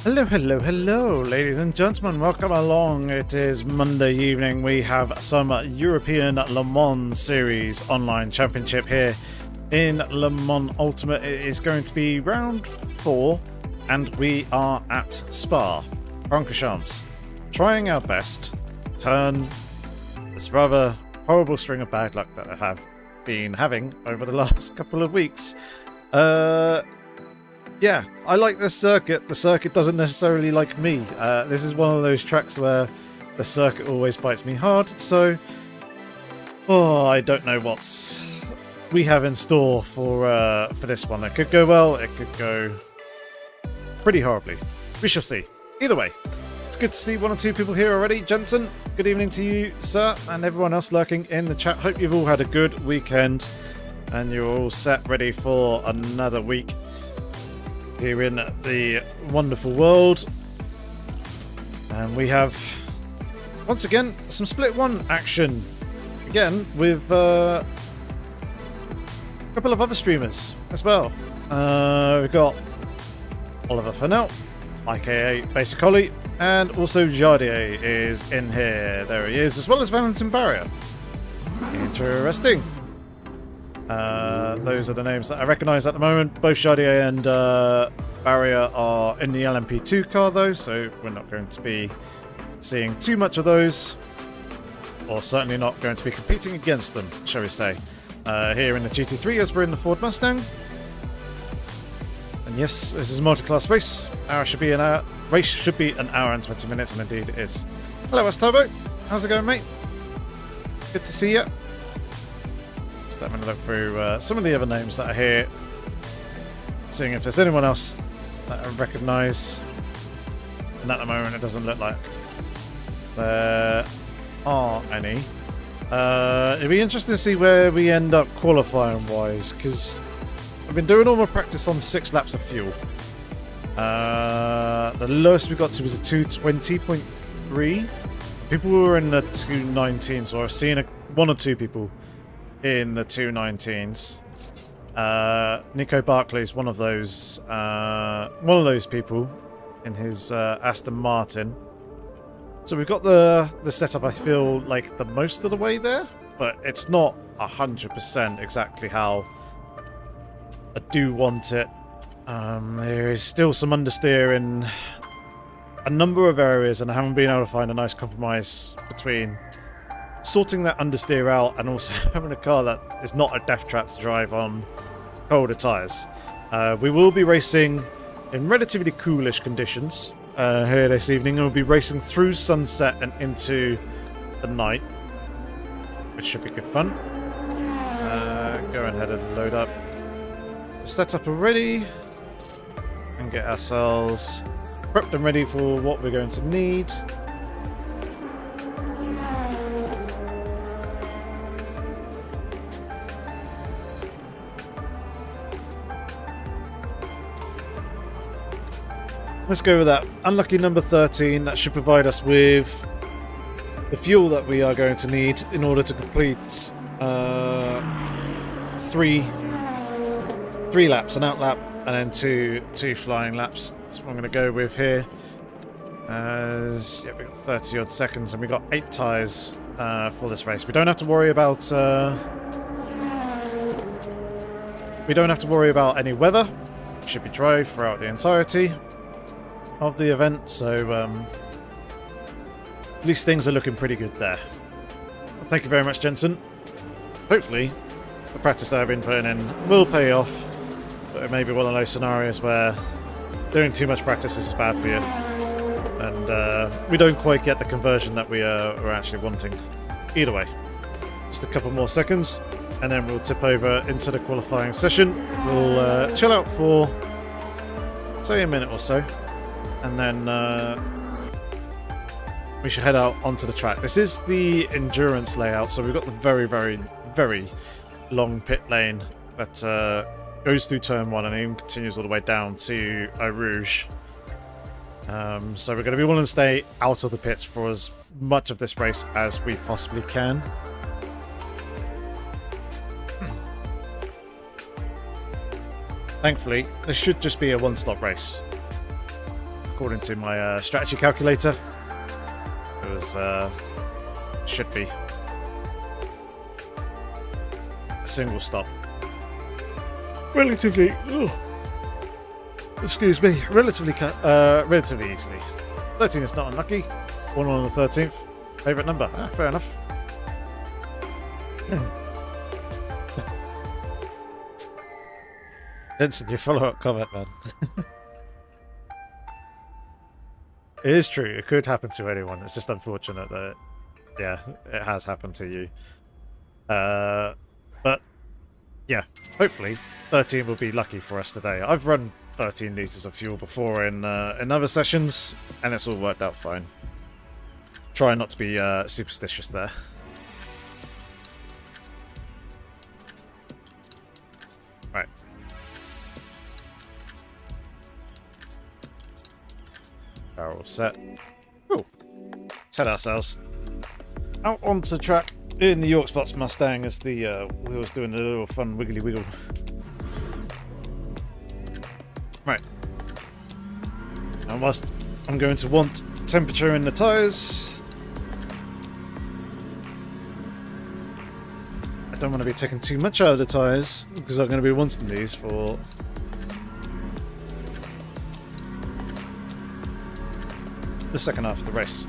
Hello, hello, hello, ladies and gentlemen. Welcome along. It is Monday evening. We have some European Le Mans Series Online Championship here in Le Mans Ultimate. It is going to be round 4, and we are at Spa, Francorchamps, trying our best to turn this rather horrible string of bad luck that I have been having over the last couple of weeks. Yeah, I like this circuit. The circuit doesn't necessarily like me. This is one of those tracks where the circuit always bites me hard, so I don't know what we have in store for this one. It could go well, it could go pretty horribly. We shall see. Either way, it's good to see one or two people here already. Jensen, good evening to you, sir, and everyone else lurking in the chat. Hope you've all had a good weekend and you're all set, ready for another week here in the wonderful world. And we have once again some split one action again with a couple of other streamers as well. We've got Oliver Fennell, aka Basic Holly, and also Jardier is in here. There he is, as well as Valentin Barrier. Interesting. Those are the names that I recognise at the moment. Both Jardier and Barrier are in the LMP2 car though, so we're not going to be seeing too much of those, or certainly not going to be competing against them, shall we say, here in the GT3 as we're in the Ford Mustang. And yes, this is a multi-class race. Race should be an hour and 20 minutes, and indeed it is. Hello, S-Turbo. How's it going, mate? Good to see you. I'm going to look through some of the other names that are here, seeing if there's anyone else that I recognise. And at the moment it doesn't look like there are any. It'd be interesting to see where we end up qualifying wise, because I've been doing all my practice on 6 laps of fuel. The lowest we got to was a 220.3. People were in the 219, so I've seen one or two people in the 219s. Nico Barclay's one of those people in his Aston Martin. So we've got the setup, I feel like, the most of the way there, but it's not 100% exactly how I do want it. There is still some understeer in a number of areas, and I haven't been able to find a nice compromise between sorting that understeer out and also having a car that is not a death trap to drive on colder tyres. We will be racing in relatively coolish conditions here this evening, and we'll be racing through sunset and into the night, which should be good fun. Go ahead and load up, set up already, and get ourselves prepped and ready for what we're going to need. Let's go with that. Unlucky number 13. That should provide us with the fuel that we are going to need in order to complete three laps, an out lap, and then two flying laps. That's what I'm going to go with here. We've got 30 odd seconds, and we've got 8 tyres for this race. We don't have to worry about any weather. It should be dry throughout the entirety of the event, so at least things are looking pretty good there. Well, thank you very much, Jensen. Hopefully the practice that I've been putting in will pay off, but it may be one of those scenarios where doing too much practice is bad for you, and we don't quite get the conversion that we're actually wanting. Either way, just a couple more seconds, and then we'll tip over into the qualifying session. We'll chill out for, say, a minute or so, and then we should head out onto the track. This is the endurance layout, so we've got the very, very, very long pit lane that goes through turn 1 and even continues all the way down to Eau Rouge. So we're going to be willing to stay out of the pits for as much of this race as we possibly can. Thankfully, this should just be a one-stop race. according to my strategy calculator. It was, should be a single stop. Relatively, excuse me, relatively easily. 13 is not unlucky. 1 on the 13th. Favourite number. Fair enough. Vincent, your follow-up comment, man. It is true. It could happen to anyone. It's just unfortunate that, yeah, it has happened to you. But, yeah, hopefully 13 will be lucky for us today. I've run 13 litres of fuel before in other sessions, and it's all worked out fine. Try not to be superstitious there. Right. Barrel set. Cool. Let's head ourselves out onto the track in the York Spots Mustang as the wheel's doing a little fun wiggly wiggle. Right. Now, whilst I'm going to want temperature in the tyres, I don't want to be taking too much out of the tyres because I'm going to be wanting these for the second half of the race.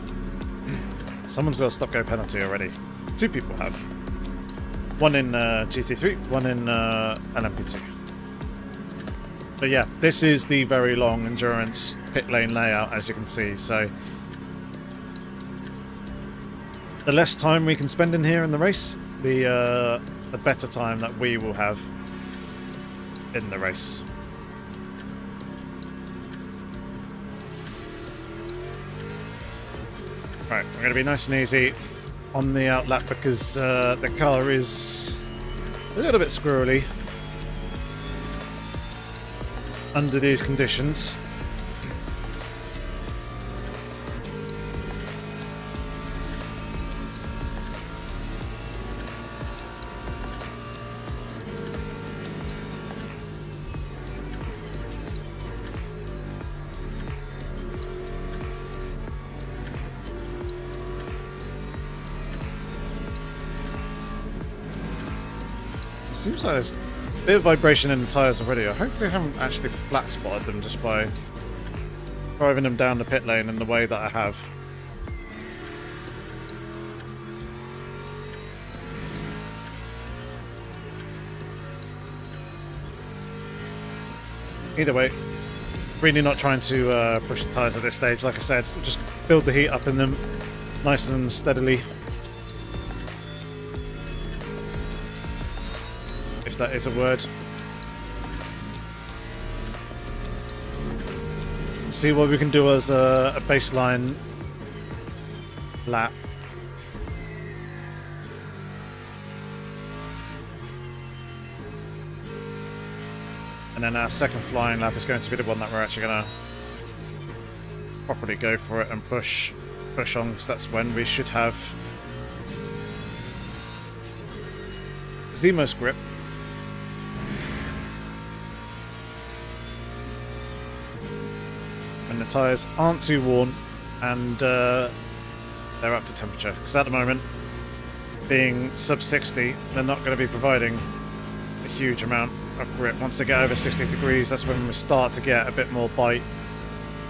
Someone's got a stop-go penalty already. 2 people have. One in GT3, one in LMP2. But yeah, this is the very long endurance pit lane layout, as you can see. So the less time we can spend in here in the race, the better time that we will have in the race. Right, we're going to be nice and easy on the outlap because the car is a little bit squirrely under these conditions. Seems like there's a bit of vibration in the tyres already. I hope they haven't actually flat spotted them just by driving them down the pit lane in the way that I have. Either way, really not trying to push the tyres at this stage. Like I said, just build the heat up in them nice and steadily. That is a word. See what we can do as a baseline lap. And then our second flying lap is going to be the one that we're actually going to properly go for it and push on, because that's when we should have the most grip. And the tyres aren't too worn and they're up to temperature, because at the moment, being sub 60, they're not going to be providing a huge amount of grip. Once they get over 60 degrees, that's when we start to get a bit more bite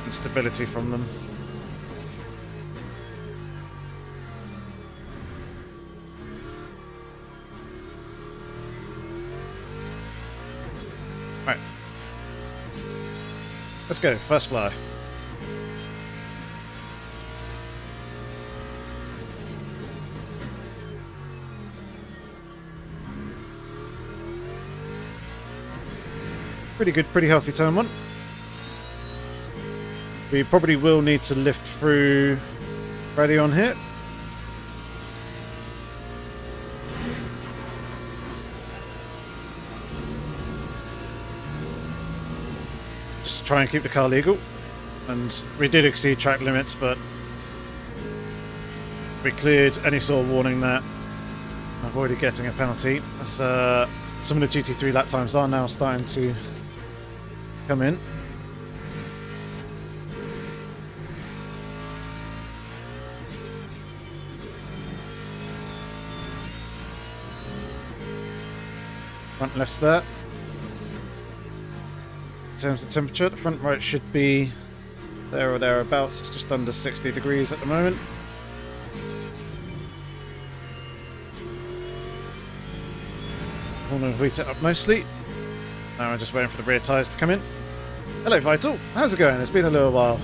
and stability from them. Right, let's go, first fly. Pretty good, pretty healthy turn one. We probably will need to lift through ready on here. Just try and keep the car legal. And we did exceed track limits, but we cleared any sort of warning there. Avoided getting a penalty, as some of the GT3 lap times are now starting to come in. Front left's there. In terms of temperature, the front right should be there or thereabouts. It's just under 60 degrees at the moment. Corner heat it up nicely. Now we're just waiting for the rear tyres to come in. Hello, Vital. How's it going? It's been a little while.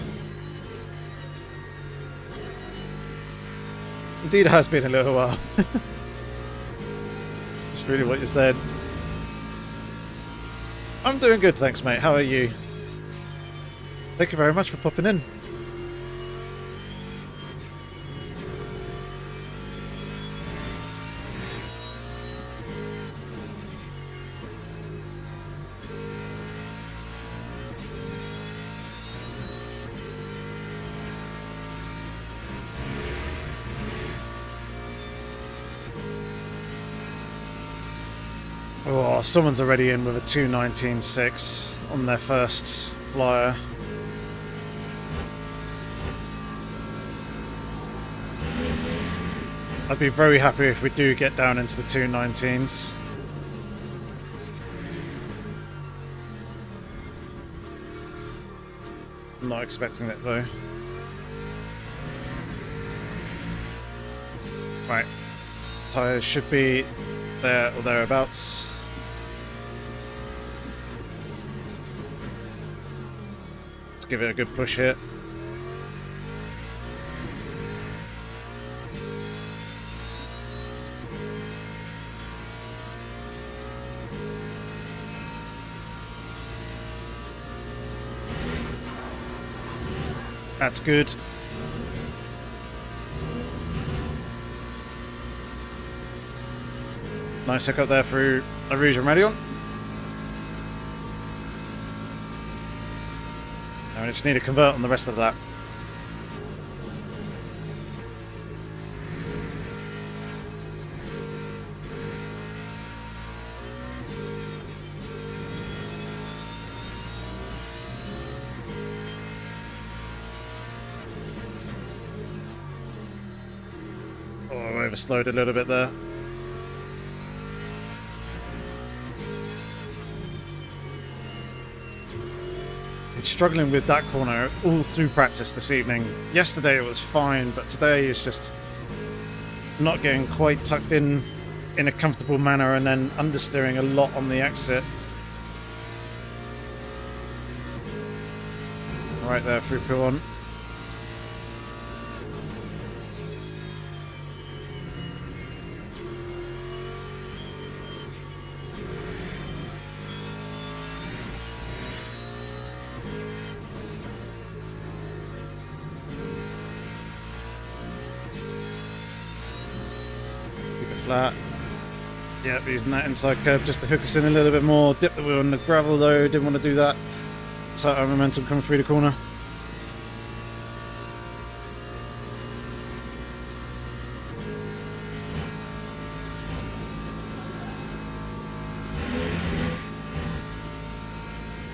Indeed, it has been a little while. That's really what you said. I'm doing good, thanks, mate. How are you? Thank you very much for popping in. Oh, someone's already in with a 2:19.6 on their first flyer. I'd be very happy if we do get down into the 2:19s. I'm not expecting it though. Right. Tyres should be there or thereabouts. Let's give it a good push here. That's good. Nice hook up there through Rouge and Radeon. Now we just need to convert on the rest of the lap. Oh, I overslowed a little bit there. Struggling with that corner all through practice this evening. Yesterday it was fine, but today is just not getting quite tucked in a comfortable manner and then understeering a lot on the exit. Right there through P1. Flat. Yep, using that inside curve just to hook us in a little bit more. Dip the wheel on the gravel though, didn't want to do that. So our momentum coming through the corner.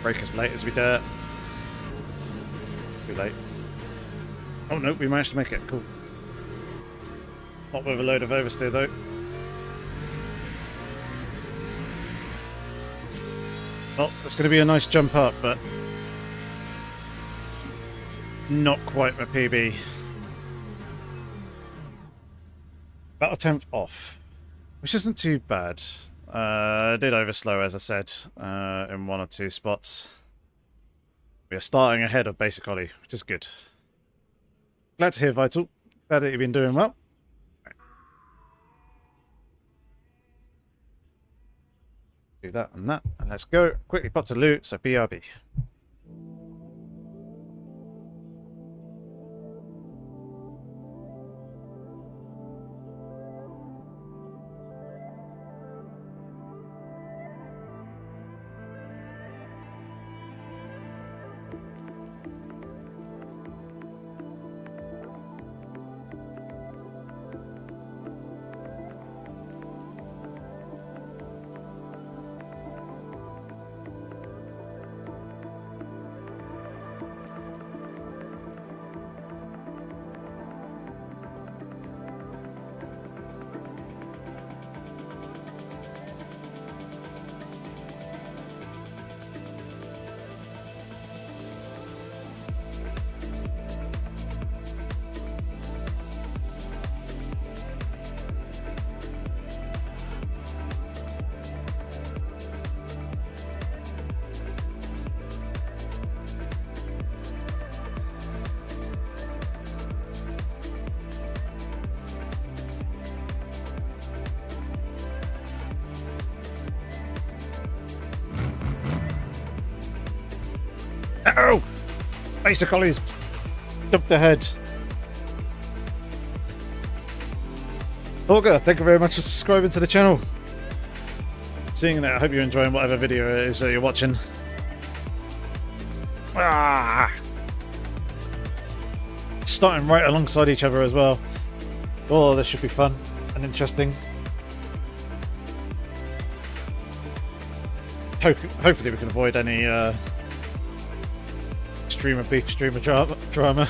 Brake as late as we dare. Too late. Oh no, we managed to make it. Cool. Not with a load of oversteer though. Well, it's going to be a nice jump up, but not quite my PB. About a tenth off, which isn't too bad. I did overslow, as I said, in one or two spots. We are starting ahead of basic ollie, which is good. Glad to hear, Vital. Glad that you've been doing well. Do that and that, and let's go. Quickly pop to loot, so BRB. Oh! Basic ollies jumped ahead. Olga, thank you very much for subscribing to the channel. Seeing that, I hope you're enjoying whatever video it is that you're watching. Ah! Starting right alongside each other as well. Oh, this should be fun and interesting. Hopefully we can avoid any streamer beef, streamer drama.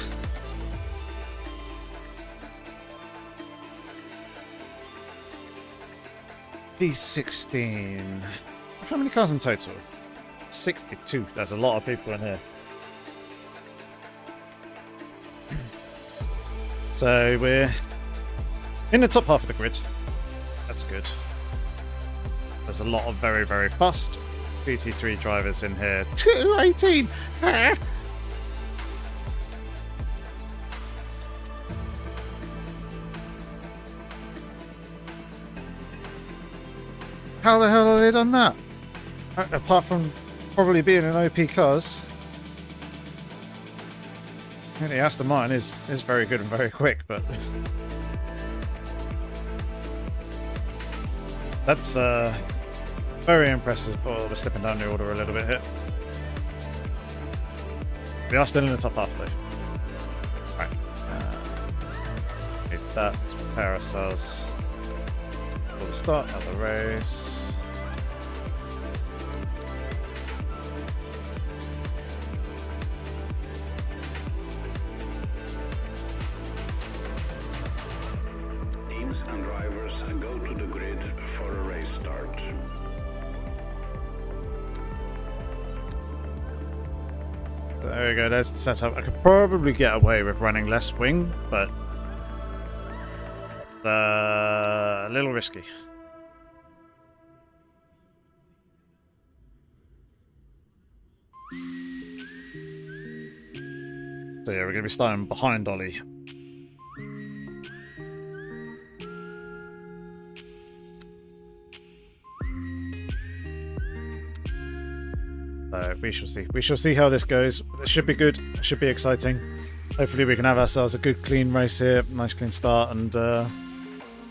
P16. How many cars in total? 62. There's a lot of people in here. So we're in the top half of the grid. That's good. There's a lot of very, very fast GT3 drivers in here. 218! Ah! How the hell have they done that? Apart from probably being in OP cars. I think the Aston Martin is very good and very quick, but that's very impressive. Oh, we're slipping down the order a little bit here. We are still in the top half though. Right. Need that to prepare ourselves for the start of the race. And drivers go to the grid for a race start. There we go, there's the setup. I could probably get away with running less wing, but a little risky. So yeah, we're going to be starting behind Ollie. We shall see. We shall see how this goes. It should be good. It should be exciting. Hopefully we can have ourselves a good clean race here. Nice clean start and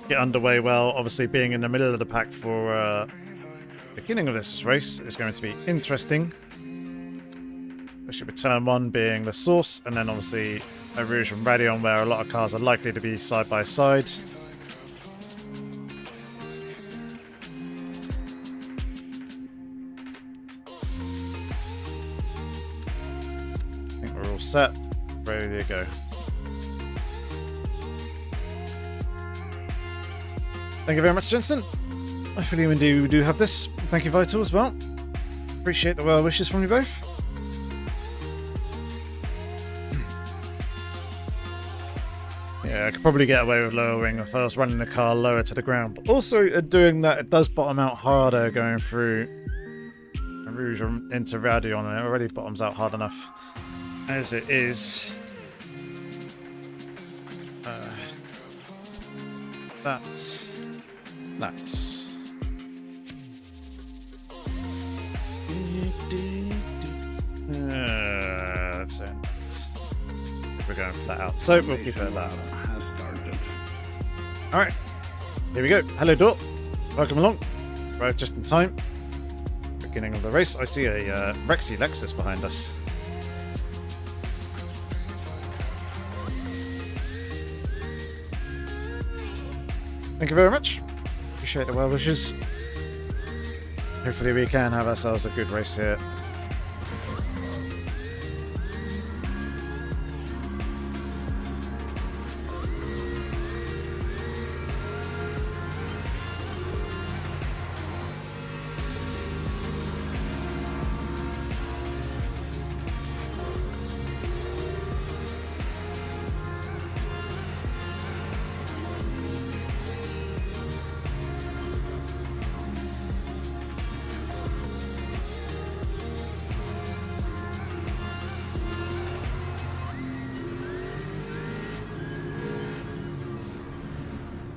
get underway well. Obviously being in the middle of the pack for the beginning of this race is going to be interesting. Especially with turn 1 being the source, and then obviously a Rouge and Radeon where a lot of cars are likely to be side by side. Set, ready to go. Thank you very much, Jensen. Hopefully we do have this. Thank you, Vital, as well. Appreciate the well wishes from you both. Yeah, I could probably get away with lowering if I was running the car lower to the ground. But also, doing that, it does bottom out harder going through Rouge into Radeon, and it already bottoms out hard enough as it is. That's it. We're going flat out, so we'll keep it at that. Alright, here we go. Hello, Dort. Welcome along. Arrived just in time. Beginning of the race. I see a Rexy Lexus behind us. Thank you very much. Appreciate the well wishes. Hopefully we can have ourselves a good race here.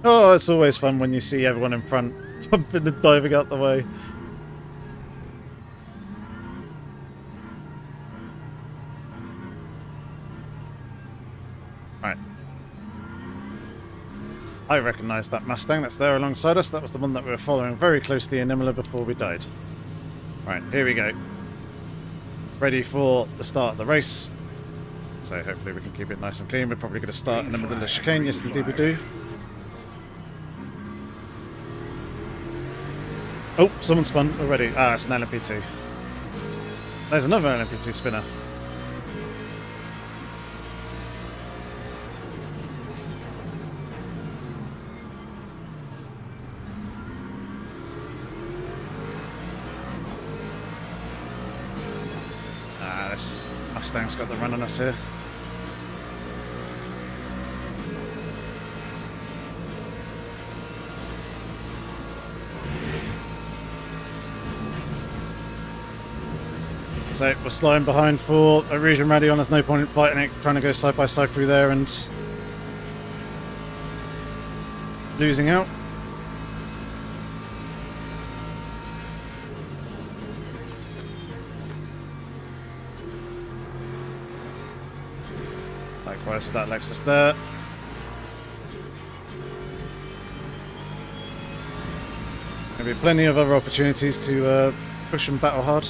Oh, it's always fun when you see everyone in front jumping and diving out the way. I recognise that Mustang that's there alongside us. That was the one that we were following very closely in Imola before we died. Right, here we go. Ready for the start of the race. So hopefully we can keep it nice and clean. We're probably going to start in the middle of the chicane. Yes, indeed we do. Oh, someone spun already. Ah, it's an LMP2. There's another LMP2 spinner. Ah, this Mustang's got the run on us here. So we're slowing behind for a region rally on. There's no point in fighting it, trying to go side by side through there and losing out. Likewise with that Lexus there. There'll be plenty of other opportunities to push and battle hard.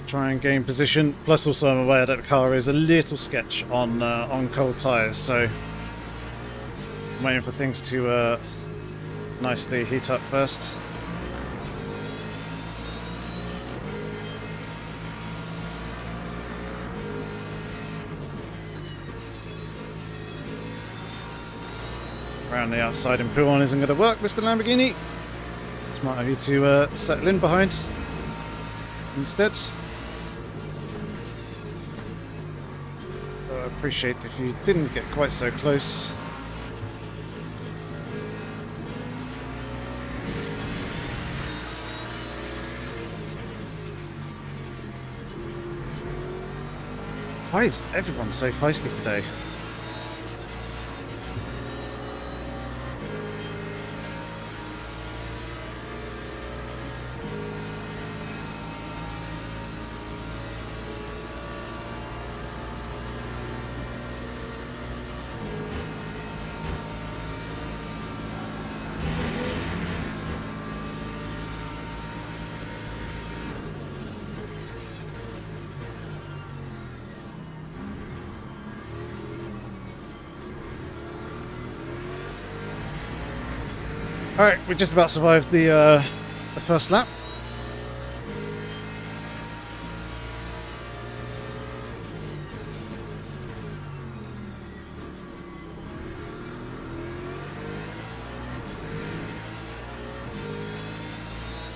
Try and gain position. Plus, also I'm aware that the car is a little sketch on cold tyres, so I'm waiting for things to nicely heat up first. Around the outside and pull on isn't going to work, Mr. Lamborghini. Smart of you to settle in behind instead. Appreciate if you didn't get quite so close. Why is everyone so feisty today? Alright, we just about survived the first lap.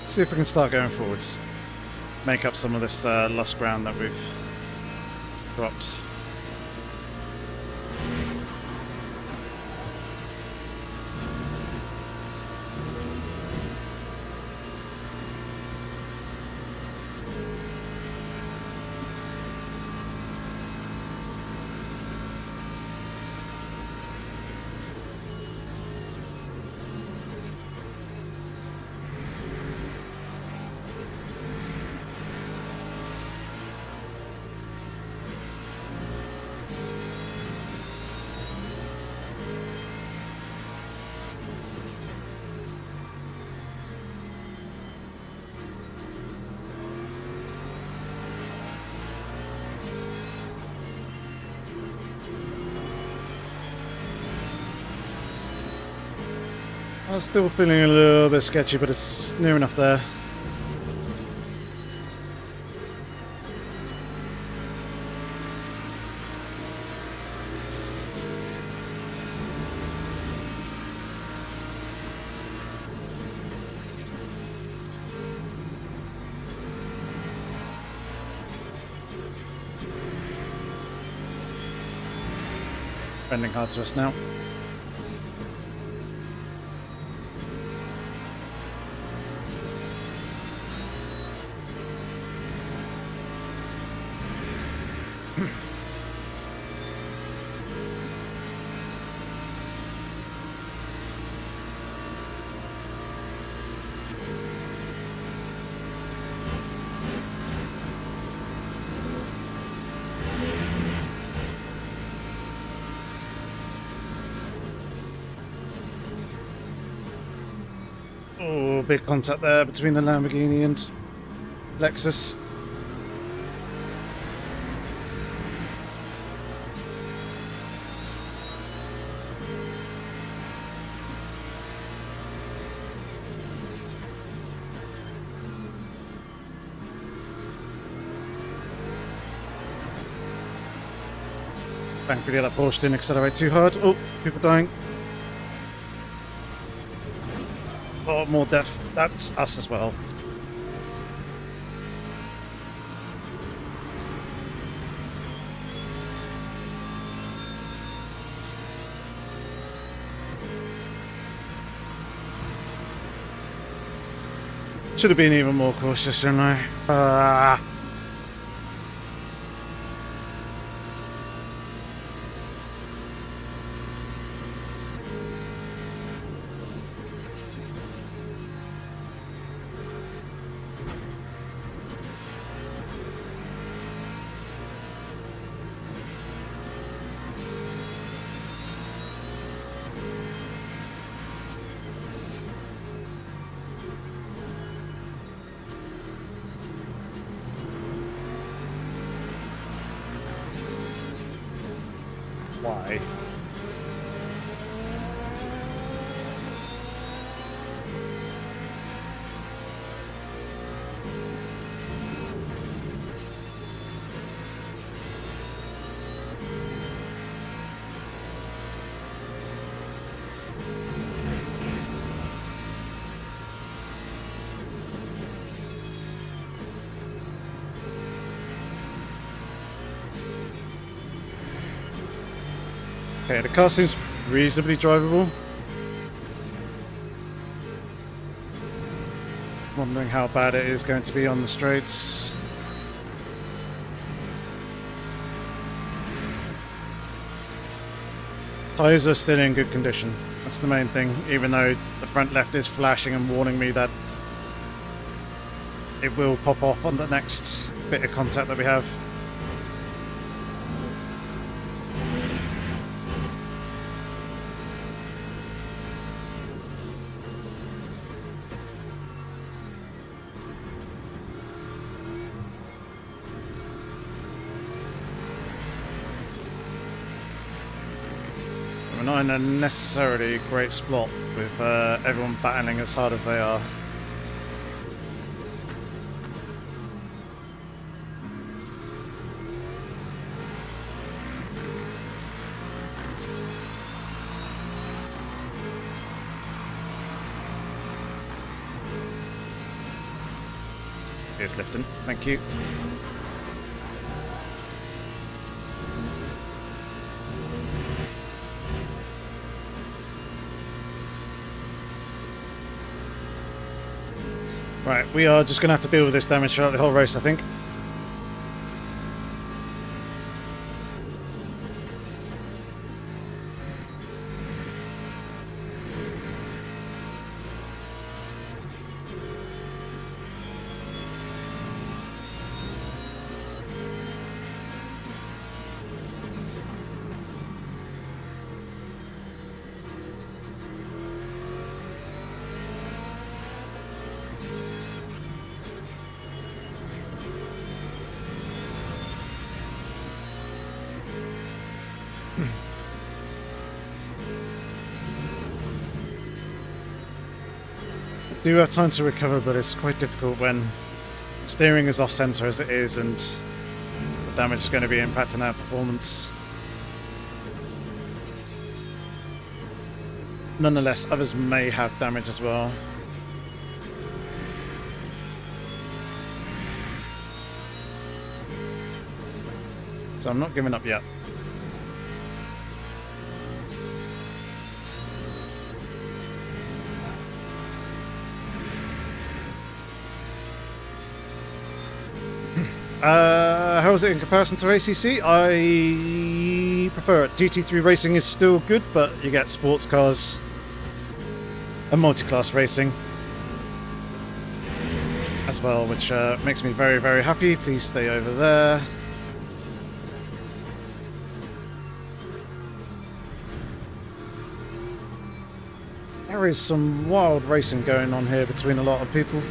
See if we can start going forwards. Make up some of this lost ground that we've dropped. I'm still feeling a little bit sketchy, but it's near enough there. Bending hard to us now. little bit of contact there between the Lamborghini and Lexus. Thankfully that Porsche didn't accelerate too hard. Oh, people dying. Oh, more death. That's us as well. Should have been even more cautious, shouldn't I? Why? Okay, the car seems reasonably drivable. Wondering how bad it is going to be on the straights. Tyres are still in good condition. That's the main thing, even though the front left is flashing and warning me that it will pop off on the next bit of contact that we have. We're not in a necessarily great spot with everyone battling as hard as they are. Here's Lifton, thank you. Right, we are just going to have to deal with this damage throughout the whole race, I think. Do have time to recover, but it's quite difficult when steering is off center as it is and the damage is going to be impacting our performance. Nonetheless, others may have damage as well. So I'm not giving up yet. How is it in comparison to ACC? I prefer it. GT3 racing is still good, but you get sports cars and multi-class racing as well, which makes me very, very happy. Please stay over there. There is some wild racing going on here between a lot of people.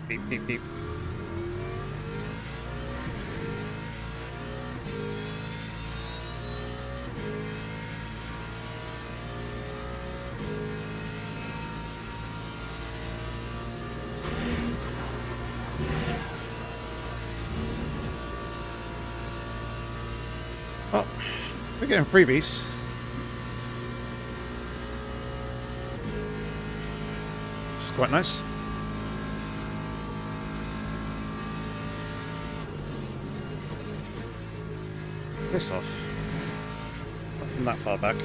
Beep, beep, beep. Oh, we're getting freebies. It's quite nice. Piss off. Not from that far back.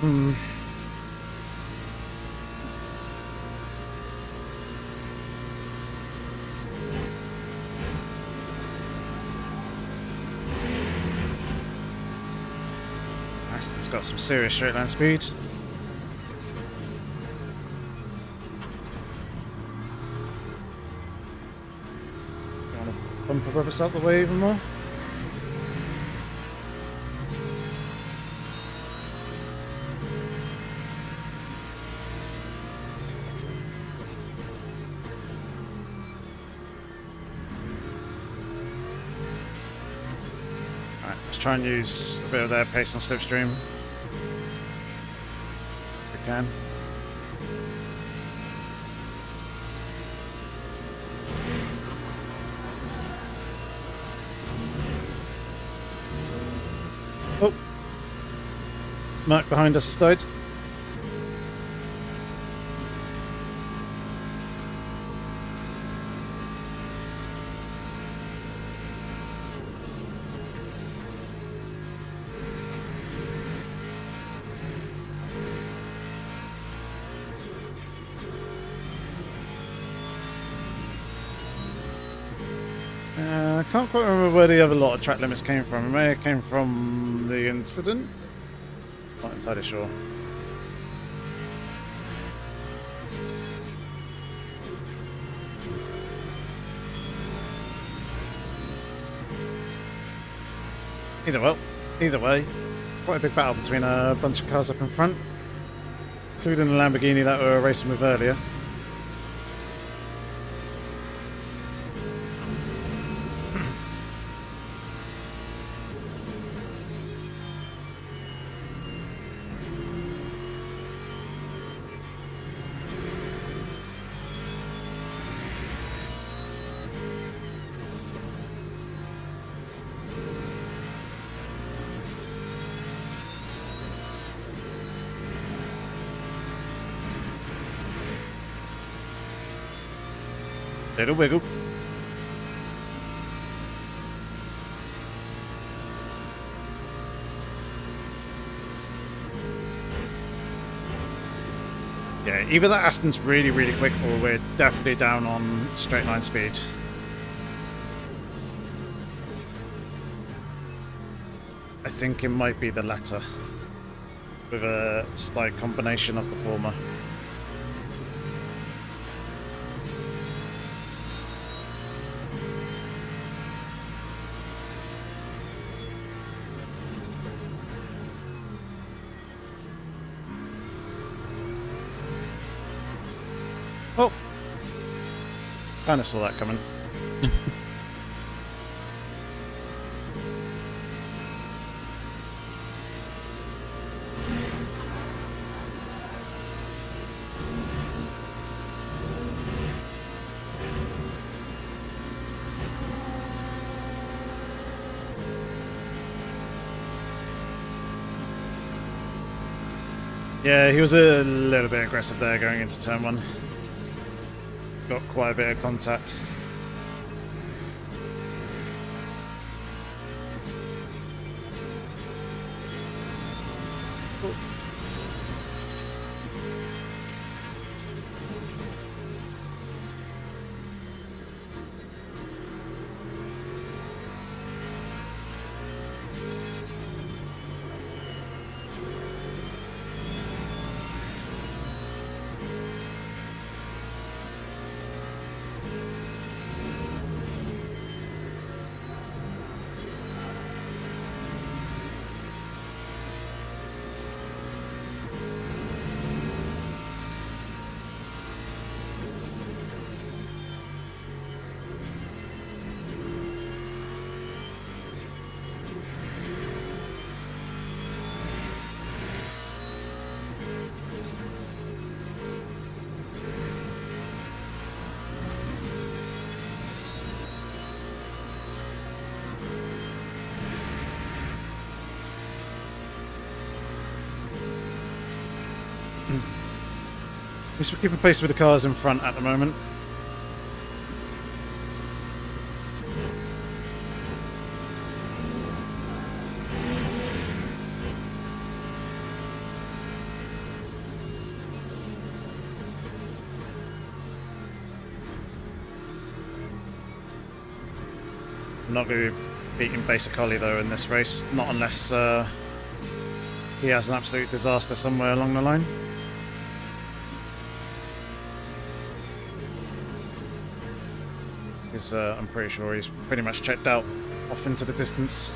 Hmm. Aston's got some serious straight line speed. You want to bump the rubber out the way even more? Let's try and use a bit of their pace on slipstream. If we can. Oh! Mark behind us has died. I can't quite remember where the other lot of track limits came from. It may have came from the incident. Not entirely sure. Either way, quite a big battle between a bunch of cars up in front, including the Lamborghini that we were racing with earlier. Little wiggle. Yeah, either that Aston's really, really quick or we're definitely down on straight line speed. I think it might be the latter, with a slight combination of the former. Oh! Kinda saw that coming. Yeah, he was a little bit aggressive there going into turn 1. Got quite a bit of contact. Oh. At least we're keeping pace with the cars in front at the moment. I'm not going to be beating Basicali though in this race, not unless he has an absolute disaster somewhere along the line. Because I'm pretty sure he's pretty much checked out off into the distance.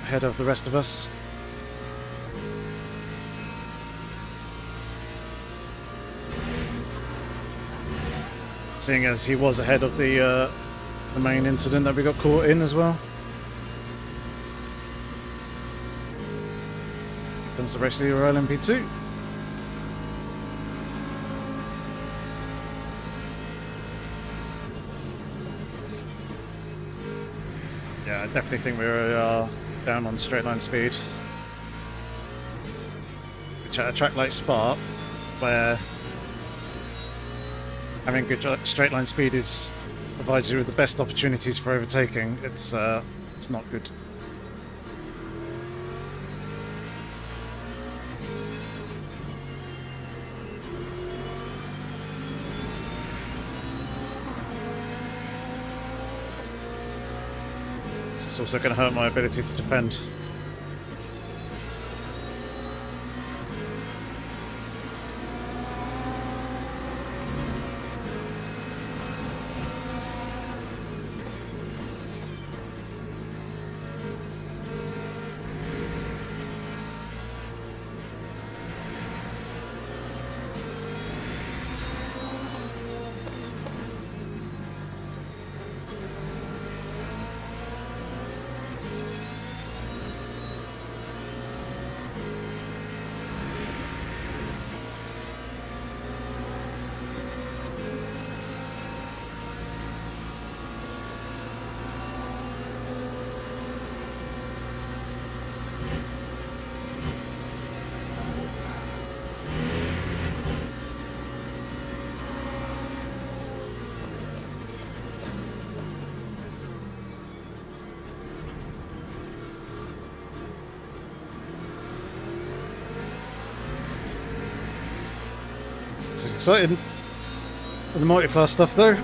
Ahead of the rest of us. Seeing as he was ahead of the main incident that we got caught in as well. Here comes the race leader LMP2. Yeah, I definitely think we are down on straight line speed. Which at a track like Spa, where having good straight line speed provides you with the best opportunities for overtaking, it's not good. It's also going to hurt my ability to defend. It's exciting. The multi-class stuff though,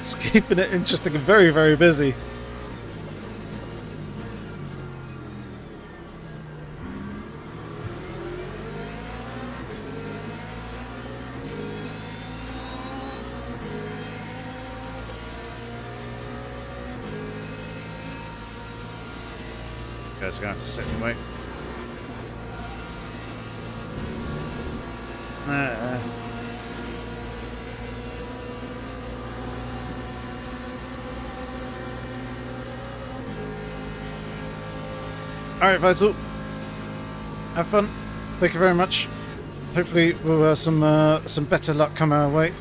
it's keeping it interesting and very, very busy. You guys are going to have to sit and wait. Uh. Alright, Vital. Have fun. Thank you very much. Hopefully we'll have some better luck come our way.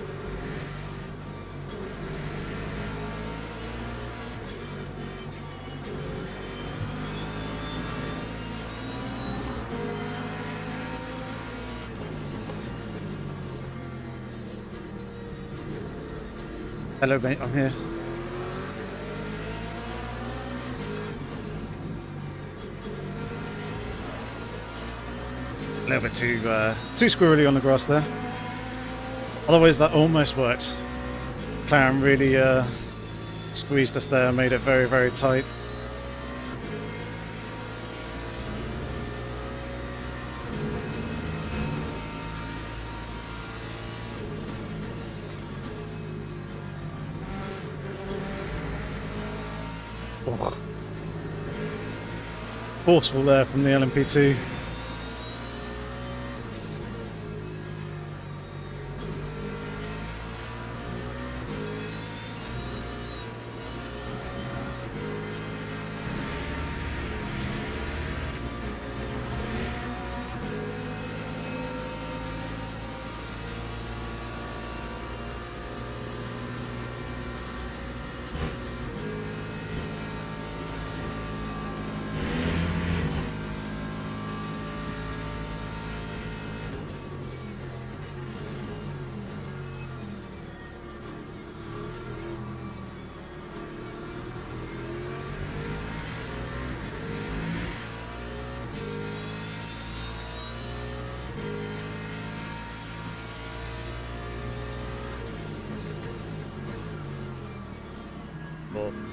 Hello mate, I'm here. A little bit too squirrely on the grass there. Otherwise that almost worked. Claren really squeezed us there, made it very, very tight. Forceful there from the LMP2.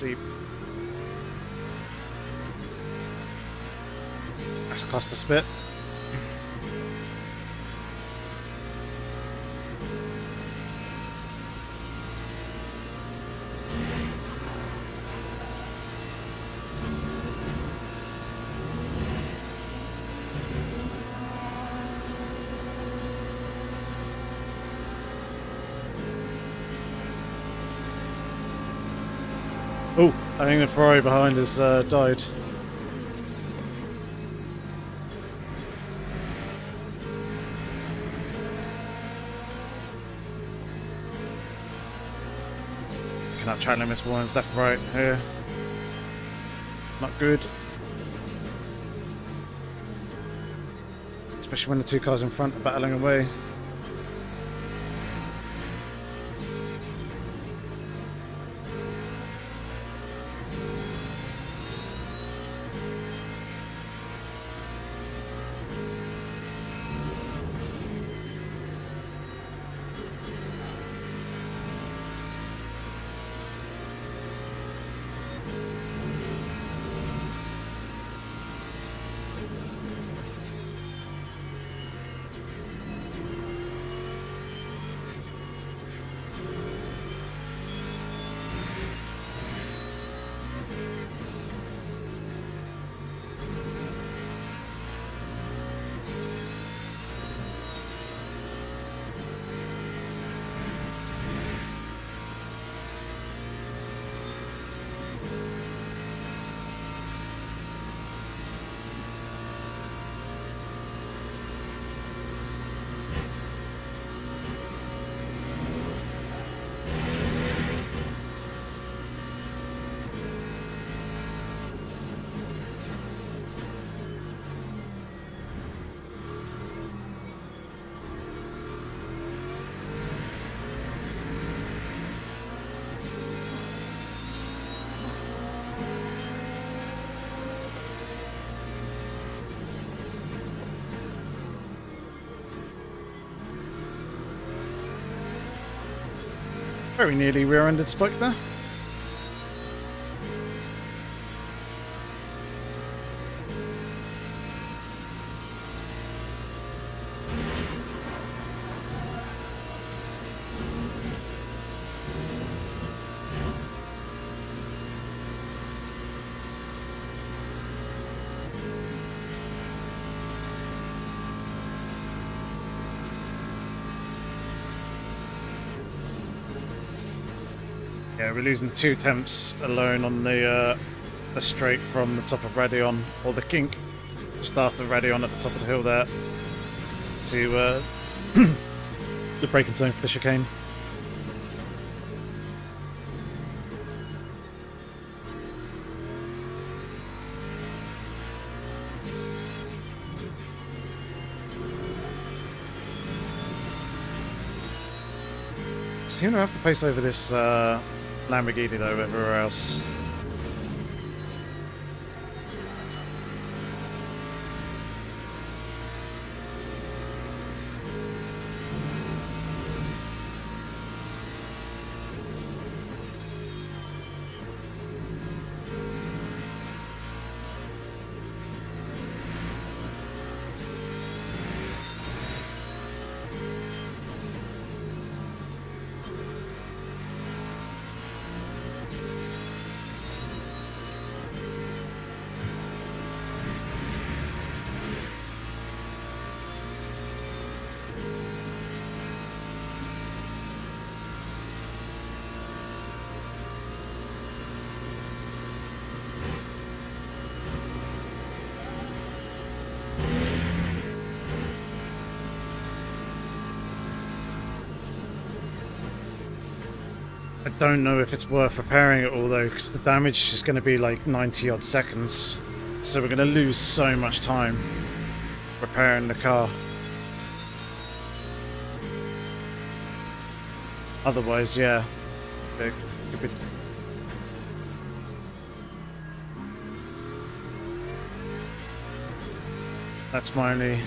Deep. That's cost a spit. Oh, I think the Ferrari behind us died. Picking up track limits warnings left, right here. Not good. Especially when the two cars in front are battling away. Very nearly rear-ended Spike there. Yeah, we're losing 2/10 alone on the straight from the top of Radion, or the kink, just after Radion at the top of the hill there, to the braking zone for the chicane. Seem to have to pace over this Lamborghini though, everywhere else. I don't know if it's worth repairing it all though, because the damage is going to be like 90 odd seconds. So we're going to lose so much time repairing the car. Otherwise, yeah. It could be... That's my only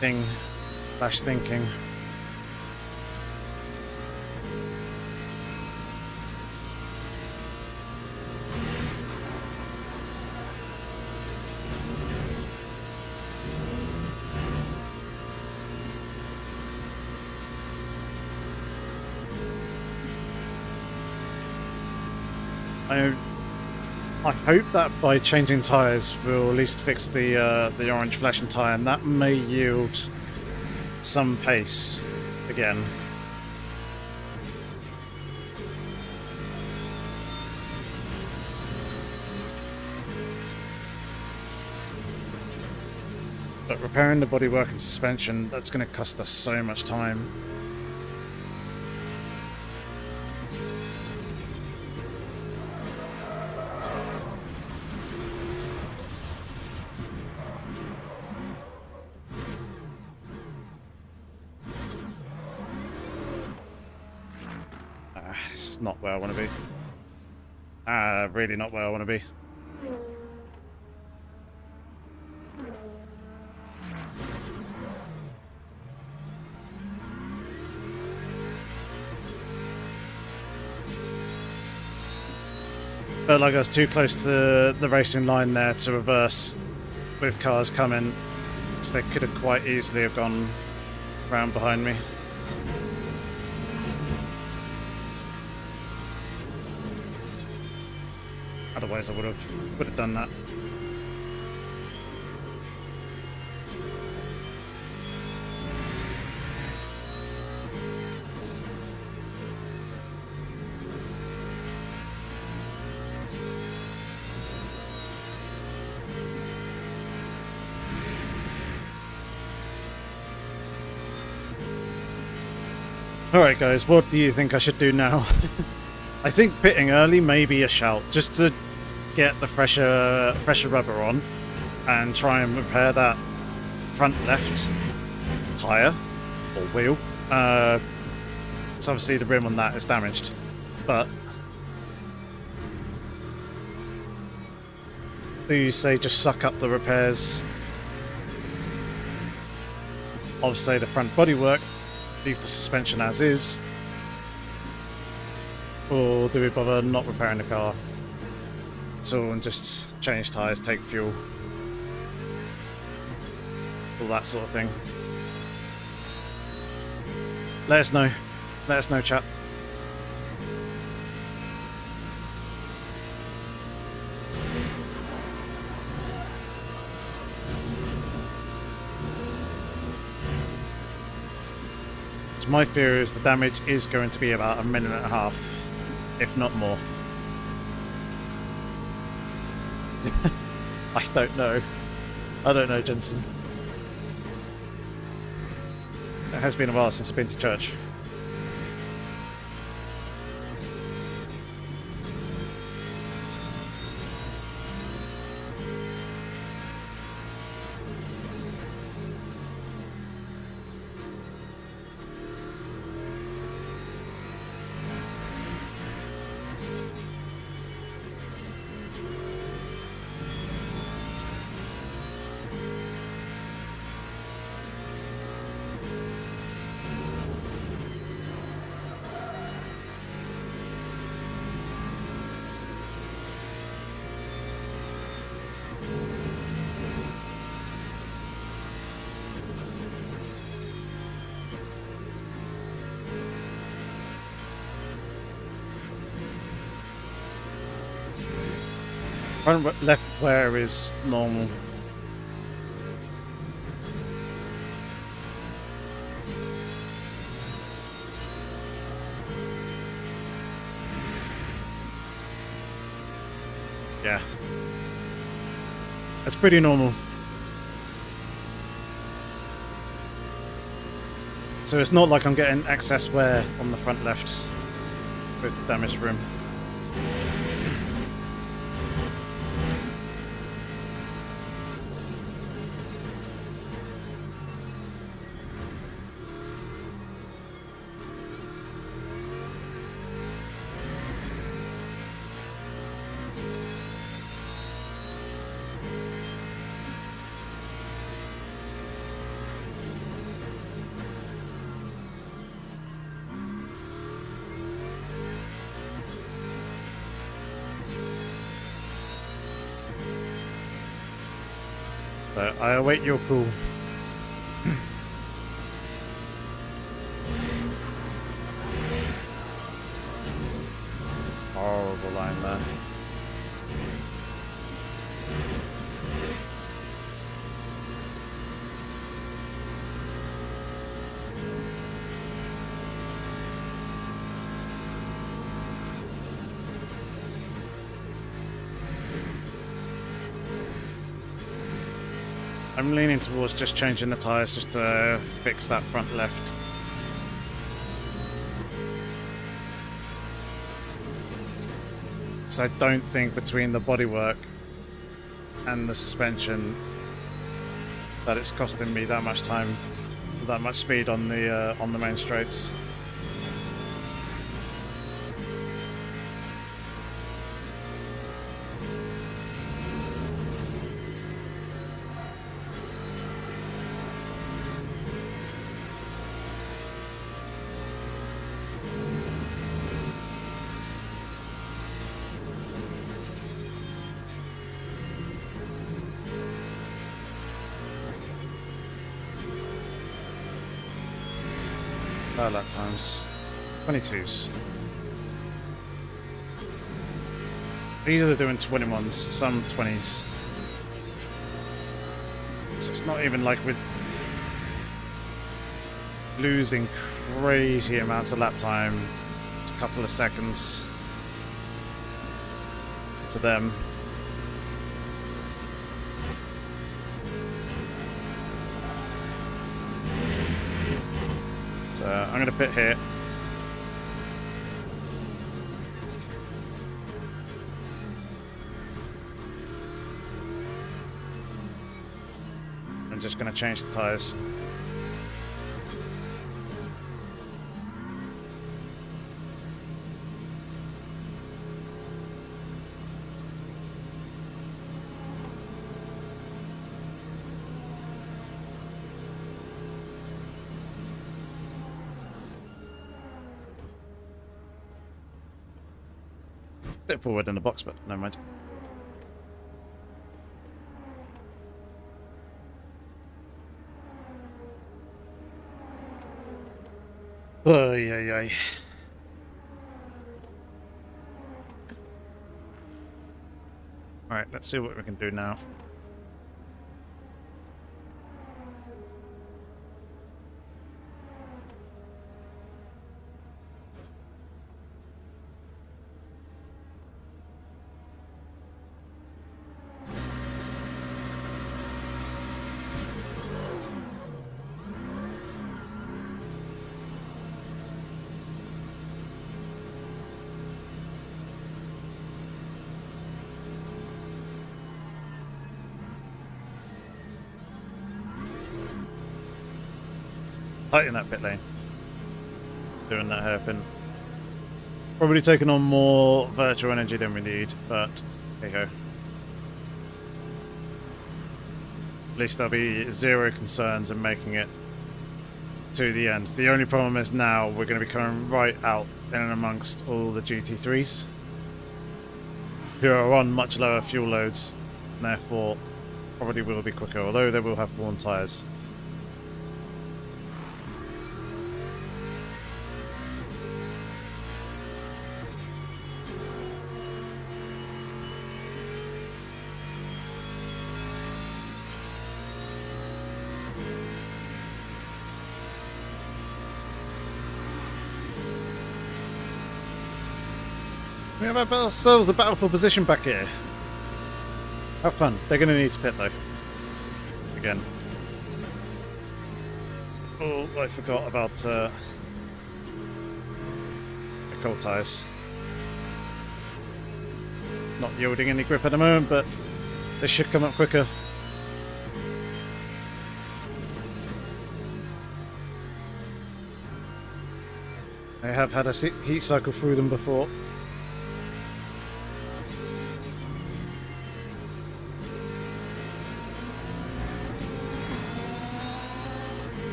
thing / thinking. I hope that by changing tyres we'll at least fix the orange flashing tyre, and that may yield some pace again. But repairing the bodywork and suspension, that's going to cost us so much time. This is not where I want to be. Really not where I want to be. Felt like I was too close to the racing line there to reverse with cars coming, because they could have quite easily have gone round behind me. Otherwise I would have done that. Alright guys, what do you think I should do now? I think pitting early may be a shout, just to get the fresher rubber on and try and repair that front left tyre or wheel. So obviously the rim on that is damaged, but do you say just suck up the repairs of say the front bodywork, leave the suspension as is, or do we bother not repairing the car at all and just change tyres, take fuel, all that sort of thing? Let us know. Let us know, chat. My fear is the damage is going to be about 1.5 minutes. if not more. I don't know. I don't know, Jensen. It has been a while since I've been to church. Front left wear is normal. Yeah. That's pretty normal. So it's not like I'm getting excess wear on the front left with the damaged rim. So I await your call. Horrible line there. I'm leaning towards just changing the tyres just to fix that front left. So I don't think between the bodywork and the suspension that it's costing me that much time, that much speed on the main straights. Lap times 22s. These are doing 21s, some 20s. So it's not even like we're losing crazy amounts of lap time. It's a couple of seconds to them. So I'm going to pit here. I'm just going to change the tyres. Bit forward in the box, but never mind. Oy, oy, oy. Alright, let's see what we can do now. tight in that pit lane. Doing that hairpin. Probably taking on more virtual energy than we need, but hey ho. At least there'll be zero concerns in making it to the end. The only problem is now we're going to be coming right out in and amongst all the GT3s who are on much lower fuel loads, and therefore probably will be quicker, although they will have worn tyres. We have ourselves a battle for position back here. Have fun. They're going to need to pit though. Again. Oh, I forgot about the cold tyres. Not yielding any grip at the moment, but they should come up quicker. I have had a heat cycle through them before.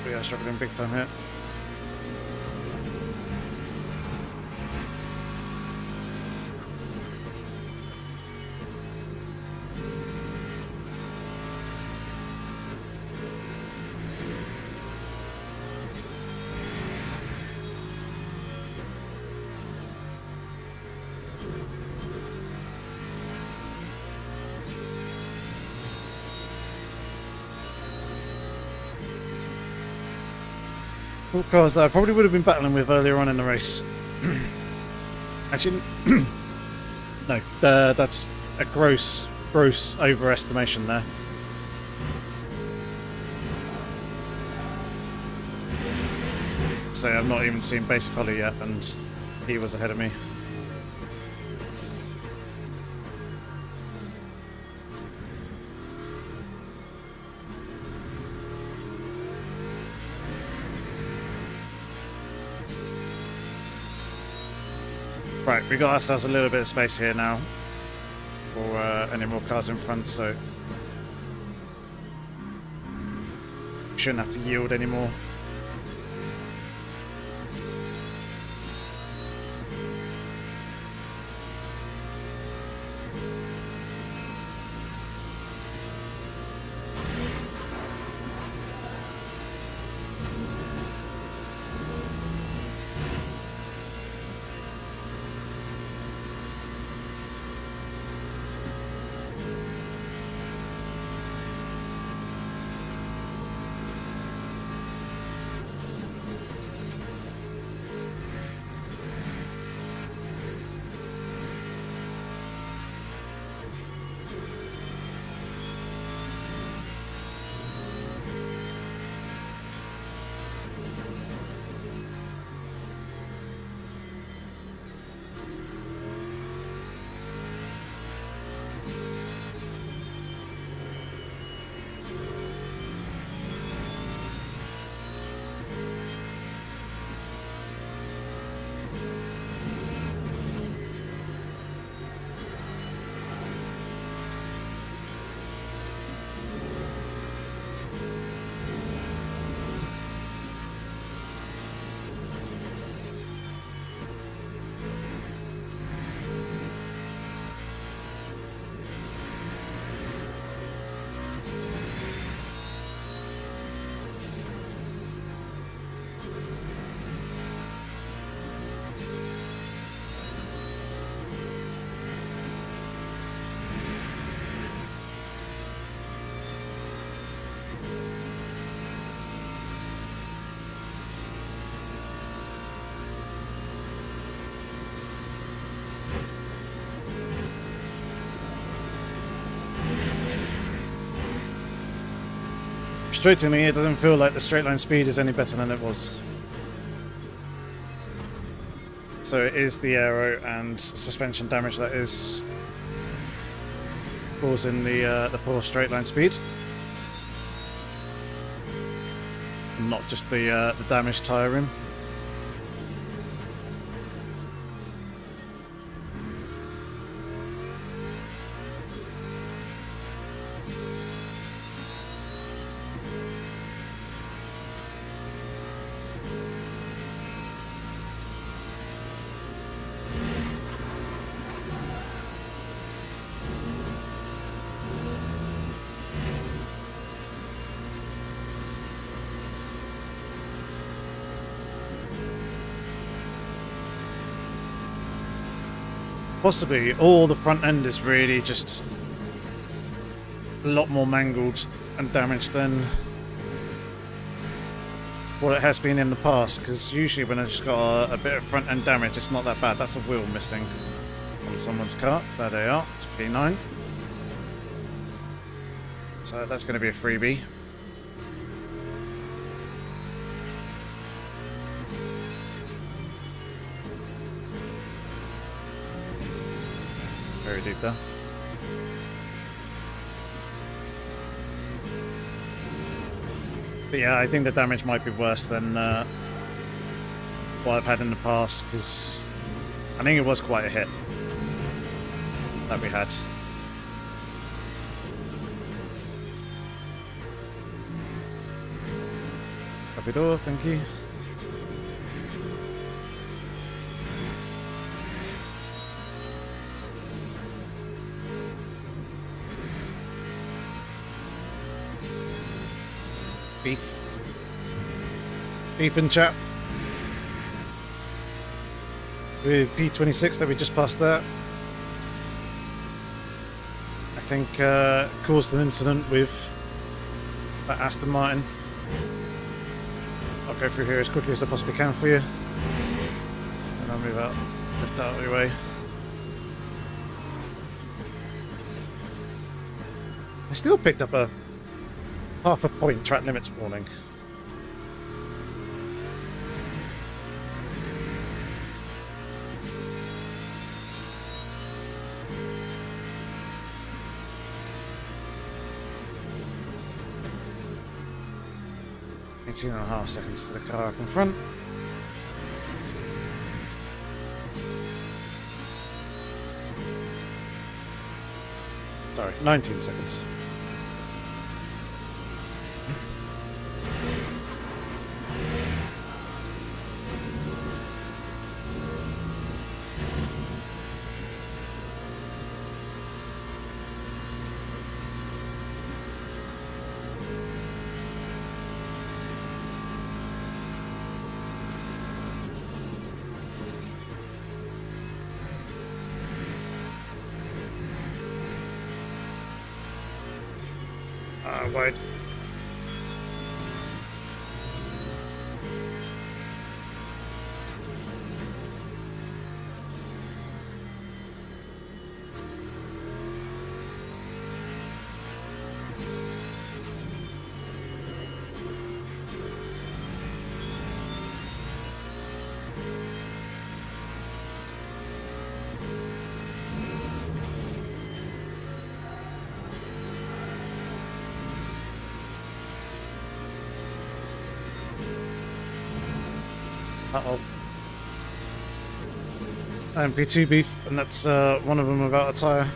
We are struggling big time here. All cars that I probably would have been battling with earlier on in the race. Actually, no, that's a gross overestimation there. So I've not even seen basic Holly yet, and he was ahead of me. Right, we got ourselves a little bit of space here now for any more cars in front, so shouldn't have to yield anymore. Frustratingly, it doesn't feel like the straight line speed is any better than it was. So it is the aero and suspension damage that is causing the poor straight line speed, and not just the damaged tyre rim. Possibly, or the front end is really just a lot more mangled and damaged than what it has been in the past, because usually when I've just got a bit of front end damage, it's not that bad. That's a wheel missing on someone's car. There they are. It's P9. So that's going to be a freebie. Very deep there. But yeah, I think the damage might be worse than what I've had in the past, because I think it was quite a hit that we had. Copy door, thank you. Beef in chat with P26 that we just passed there. I think caused an incident with that Aston Martin. I'll go through here as quickly as I possibly can for you, and I'll move out, lift out of your way. I still picked up a half a point track limits warning. Eighteen and a half seconds to the car up in front. Sorry, 19 seconds. Wide. Uh-oh. MP2 beef, and that's one of them without a tyre.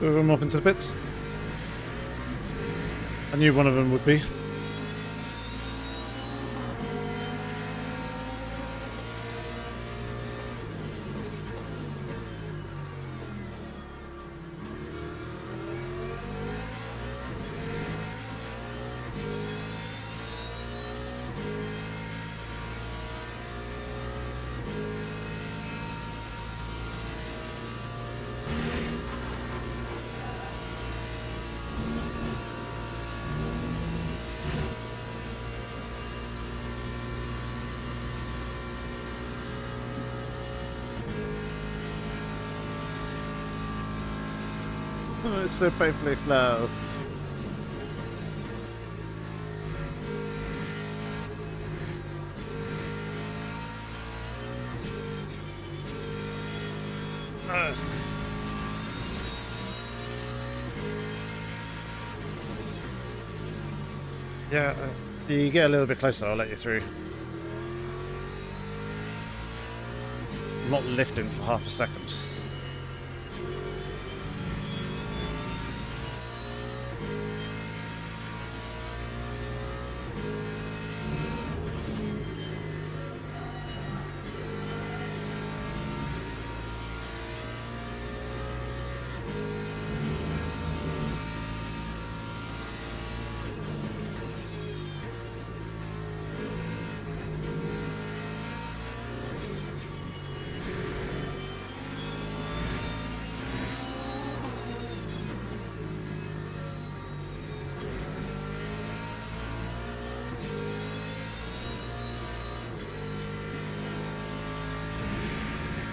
Move them up into the pits. I knew one of them would be. It's so painfully slow. Yeah, you get a little bit closer, I'll let you through. I'm not lifting for half a second.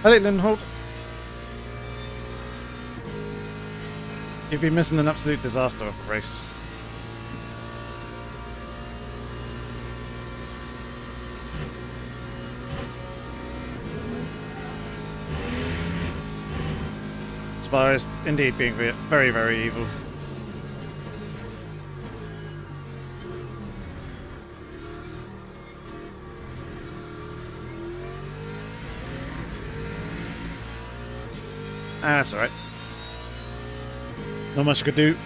Hello, Lindhold. You've been missing an absolute disaster of a race. Spire is indeed being very, very evil. That's alright. Not much I could do.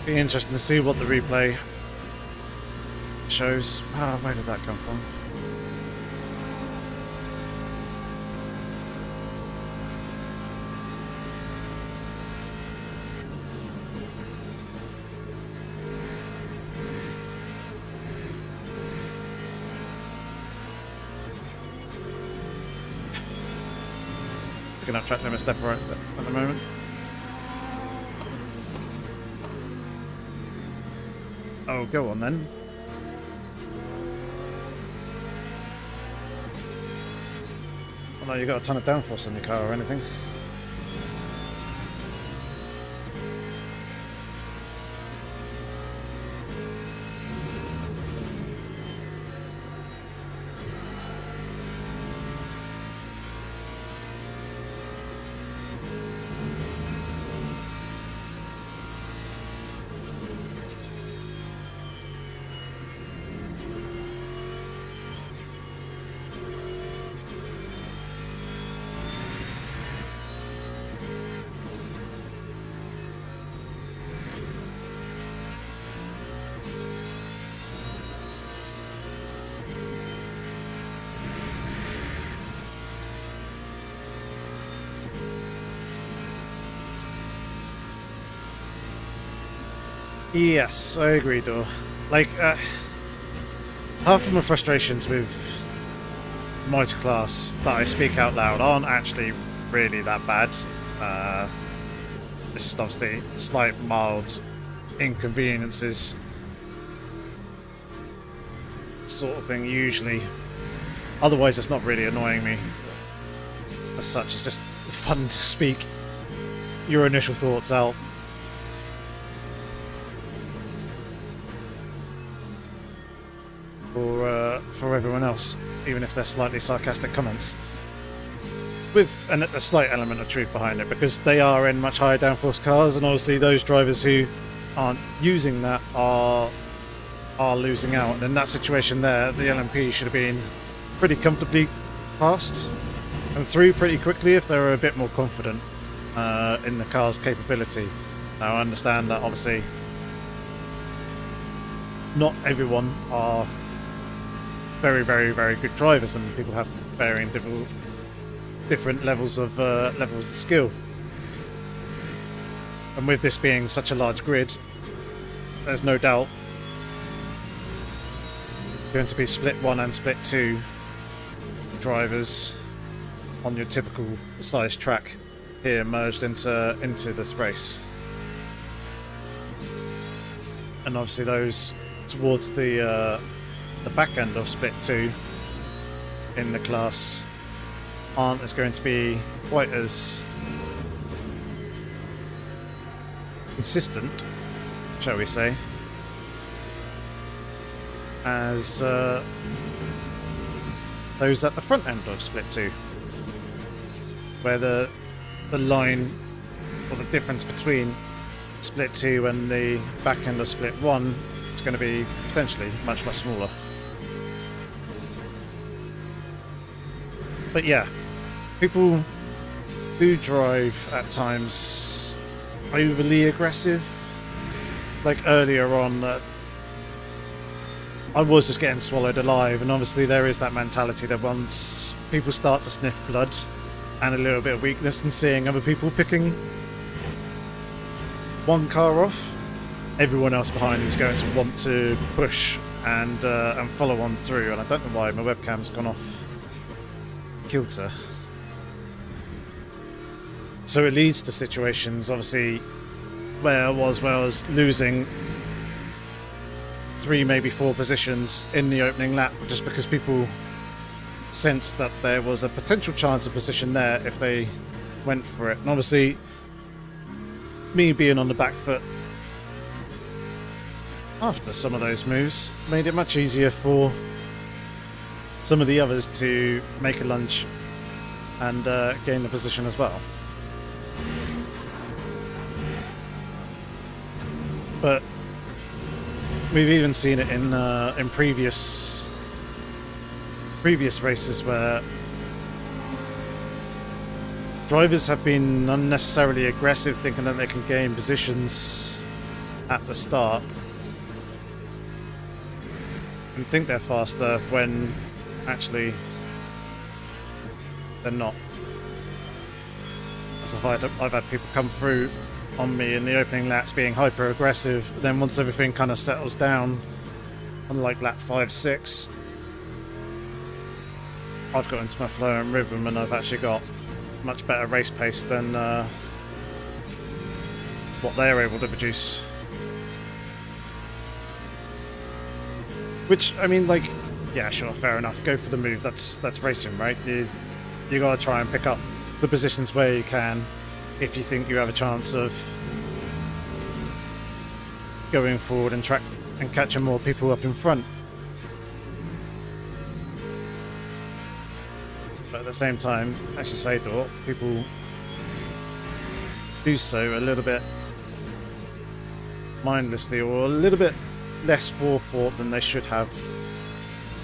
Be interesting to see what the replay shows. Ah, where did that come from? Picking up track limit stuff right at the moment. Oh, go on then. I know you got a ton of downforce on your car or anything. Yes, I agree, though. Like, half of my frustrations with Class that I speak out loud aren't actually really that bad. It's just obviously slight, mild inconveniences sort of thing, usually. Otherwise, it's not really annoying me as such. It's just fun to speak your initial thoughts out. For everyone else, even if they're slightly sarcastic comments, with a slight element of truth behind it, because they are in much higher downforce cars, and obviously those drivers who aren't using that are losing out. And in that situation there, the LMP should have been pretty comfortably passed and through pretty quickly if they were a bit more confident in the car's capability. Now, I understand that obviously not everyone are very, very, very good drivers, and people have varying different levels of skill. And with this being such a large grid, there's no doubt going to be split 1 and split 2 drivers on your typical size track here merged into this race. And obviously those towards the back end of split 2 in the class aren't as going to be quite as consistent, shall we say, as those at the front end of split 2, where the line or the difference between split 2 and the back end of split 1 is going to be potentially much smaller. But yeah, people do drive at times overly aggressive. Like earlier on, I was just getting swallowed alive, and obviously there is that mentality that once people start to sniff blood and a little bit of weakness and seeing other people picking one car off, everyone else behind is going to want to push and follow on through. And I don't know why my webcam's gone off kilter. So it leads to situations, obviously, where I was losing 3, maybe 4 positions in the opening lap just because people sensed that there was a potential chance of position there if they went for it. And obviously, me being on the back foot after some of those moves made it much easier for some of the others to make a lunge and gain the position as well. But we've even seen it in previous races where drivers have been unnecessarily aggressive, thinking that they can gain positions at the start and think they're faster when actually they're not. As I've had people come through on me in the opening laps being hyper aggressive, then once everything kind of settles down on like lap 5-6, I've got into my flow and rhythm and I've actually got much better race pace than what they're able to produce. Which, I mean, like, yeah, sure, fair enough, go for the move, that's racing, right? You gotta try and pick up the positions where you can if you think you have a chance of going forward and catching more people up in front. But at the same time, as you say, Dort, people do so a little bit mindlessly or a little bit less forethought than they should have,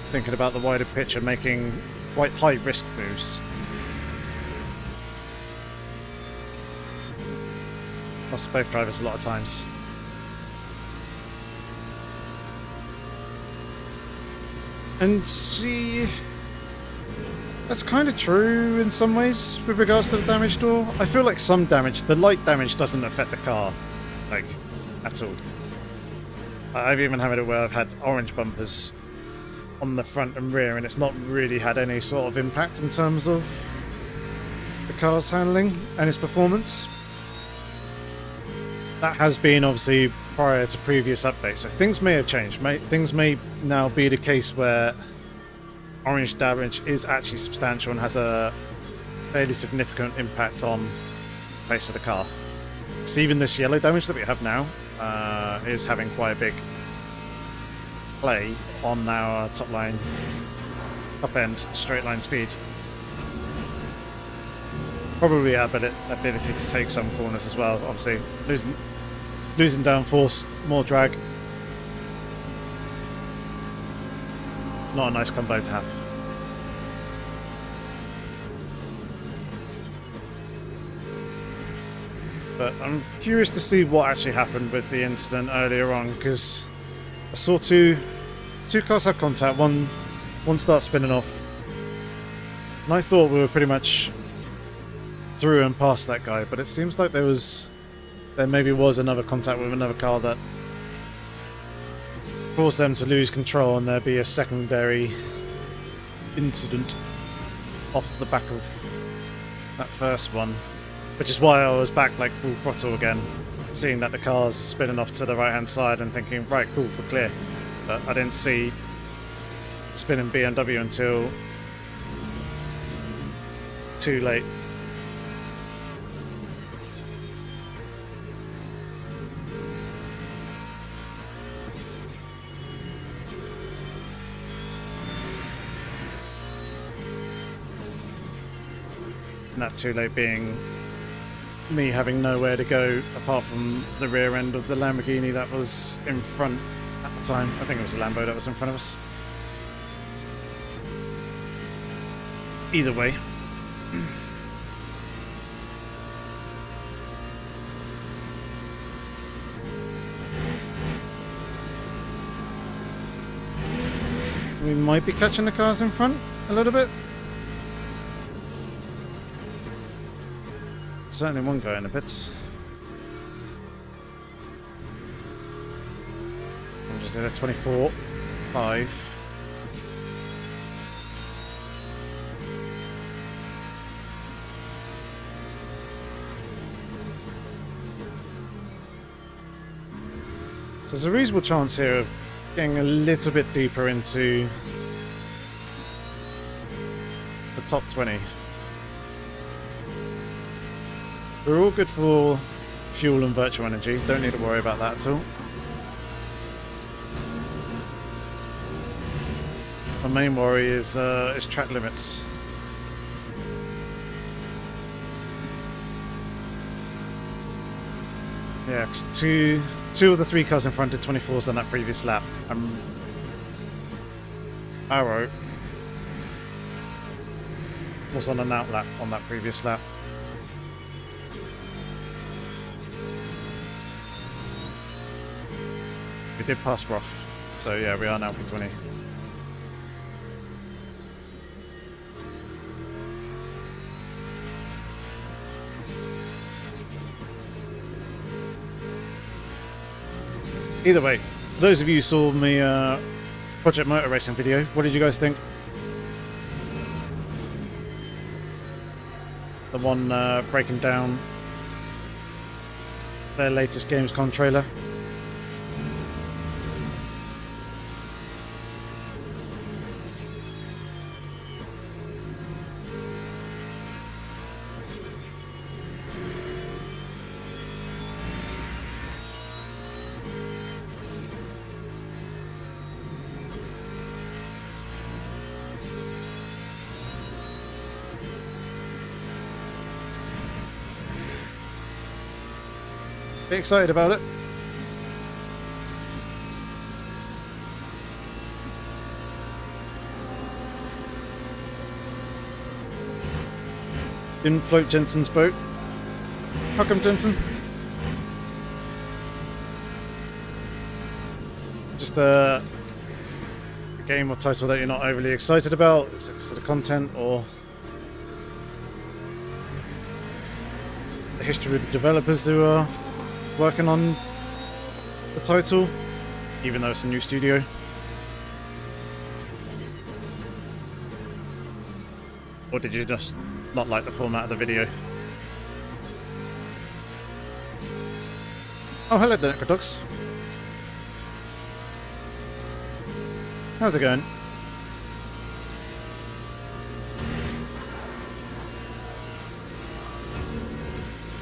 thinking about the wider picture, making quite high risk moves. Costs both drivers a lot of times. And see, that's kind of true in some ways with regards to the damage door. I feel like some damage, the light damage doesn't affect the car, like, at all. I've even had it where I've had orange bumpers on the front and rear and it's not really had any sort of impact in terms of the car's handling and its performance. That has been obviously prior to previous updates, so things may have changed. Things may now be the case where orange damage is actually substantial and has a fairly significant impact on the pace of the car. So even this yellow damage that we have now is having quite a big play on our top end straight line speed. Probably our ability to take some corners as well. Obviously, losing downforce, more drag. It's not a nice combo to have. But I'm curious to see what actually happened with the incident earlier on, because I saw two cars have contact. One starts spinning off, and I thought we were pretty much through and past that guy, but it seems like there maybe was another contact with another car that cause them to lose control and there be a secondary incident off the back of that first one. Which is why I was back like full throttle again, seeing that the cars were spinning off to the right hand side and thinking, right, cool, we're clear. But I didn't see spinning BMW until too late. And that too late being me having nowhere to go apart from the rear end of the Lamborghini that was in front at the time. I think it was a Lambo that was in front of us. Either way. We might be catching the cars in front a little bit. Certainly one guy in the pits. I'm just at 24.5. So there's a reasonable chance here of getting a little bit deeper into the top 20. We're all good for fuel and virtual energy. Don't need to worry about that at all. My main worry is track limits. Yeah, 'cause two of the three cars in front did 24s on that previous lap. Arrow was on an out lap on that previous lap. We did pass Roth, so yeah, we are now P20. Either way, for those of you who saw my Project Motor Racing video, what did you guys think? The one breaking down their latest Gamescom trailer. Bit excited about it. Didn't float Jensen's boat. How come, Jensen? Just a game or title that you're not overly excited about? Is it because of the content or the history with the developers who are working on the title, even though it's a new studio? Or did you just not like the format of the video? Oh, hello, Necrodox. How's it going?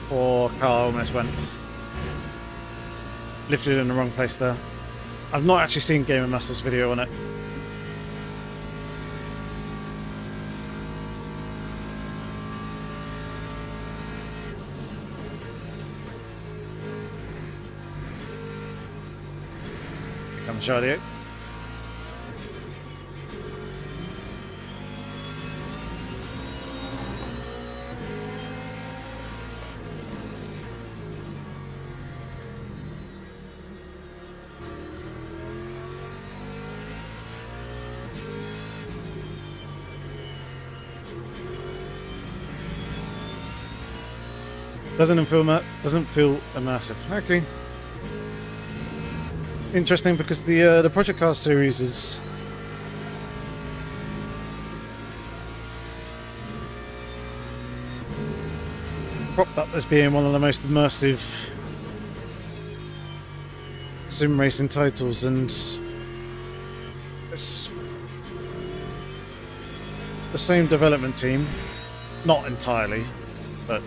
Poor car almost went. Lifted in the wrong place there. I've not actually seen Game of Muscle's video on it. Here comes Charlie. Doesn't feel immersive. Okay. interesting because the Project Cars series is propped up as being one of the most immersive sim racing titles, and it's the same development team, not entirely, but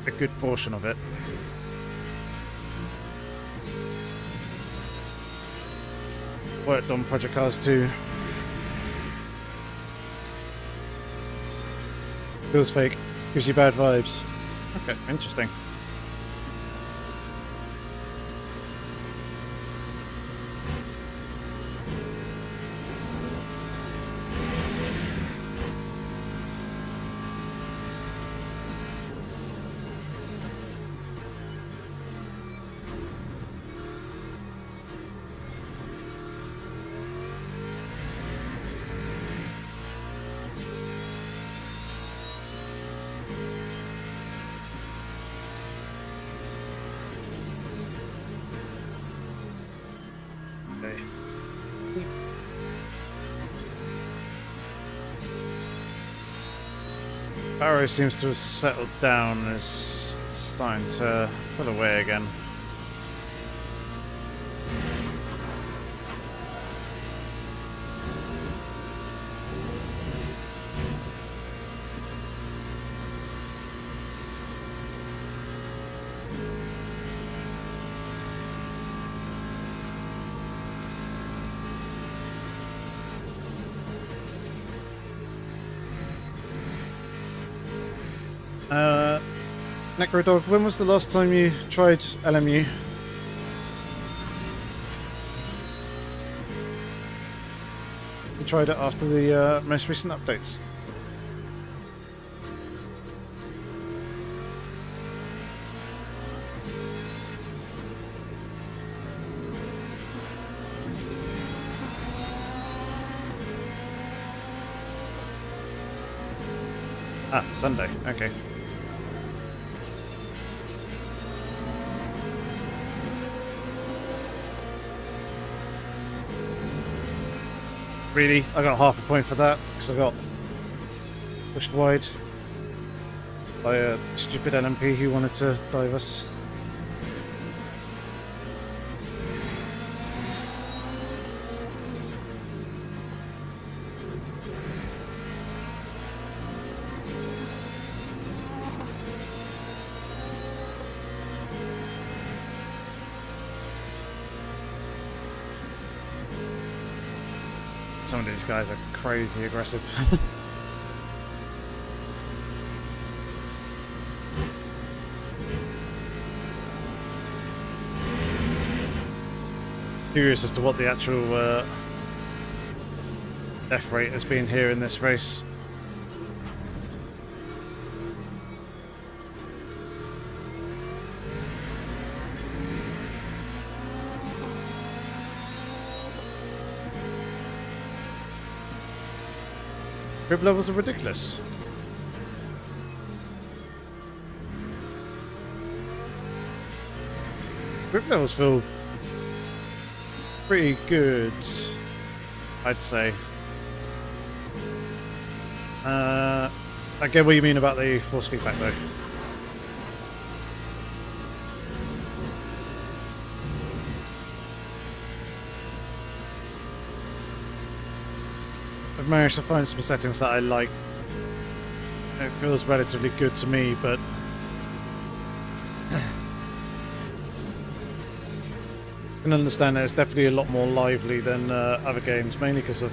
a good portion of it. Worked on Project Cars 2. Feels fake, gives you bad vibes. Okay, interesting. Barrow seems to have settled down and is starting to pull away again. Necrodog, when was the last time you tried LMU? You tried it after the most recent updates. Ah, Sunday, okay. Really, I got half a point for that because I got pushed wide by a stupid LMP who wanted to dive us. Some of these guys are crazy aggressive. Curious as to what the actual death rate has been here in this race. Grip levels are ridiculous. Grip levels feel pretty good, I'd say. I get what you mean about the force feedback though. I've managed to find some settings that I like. It feels relatively good to me, but I can understand that it's definitely a lot more lively than other games, mainly because of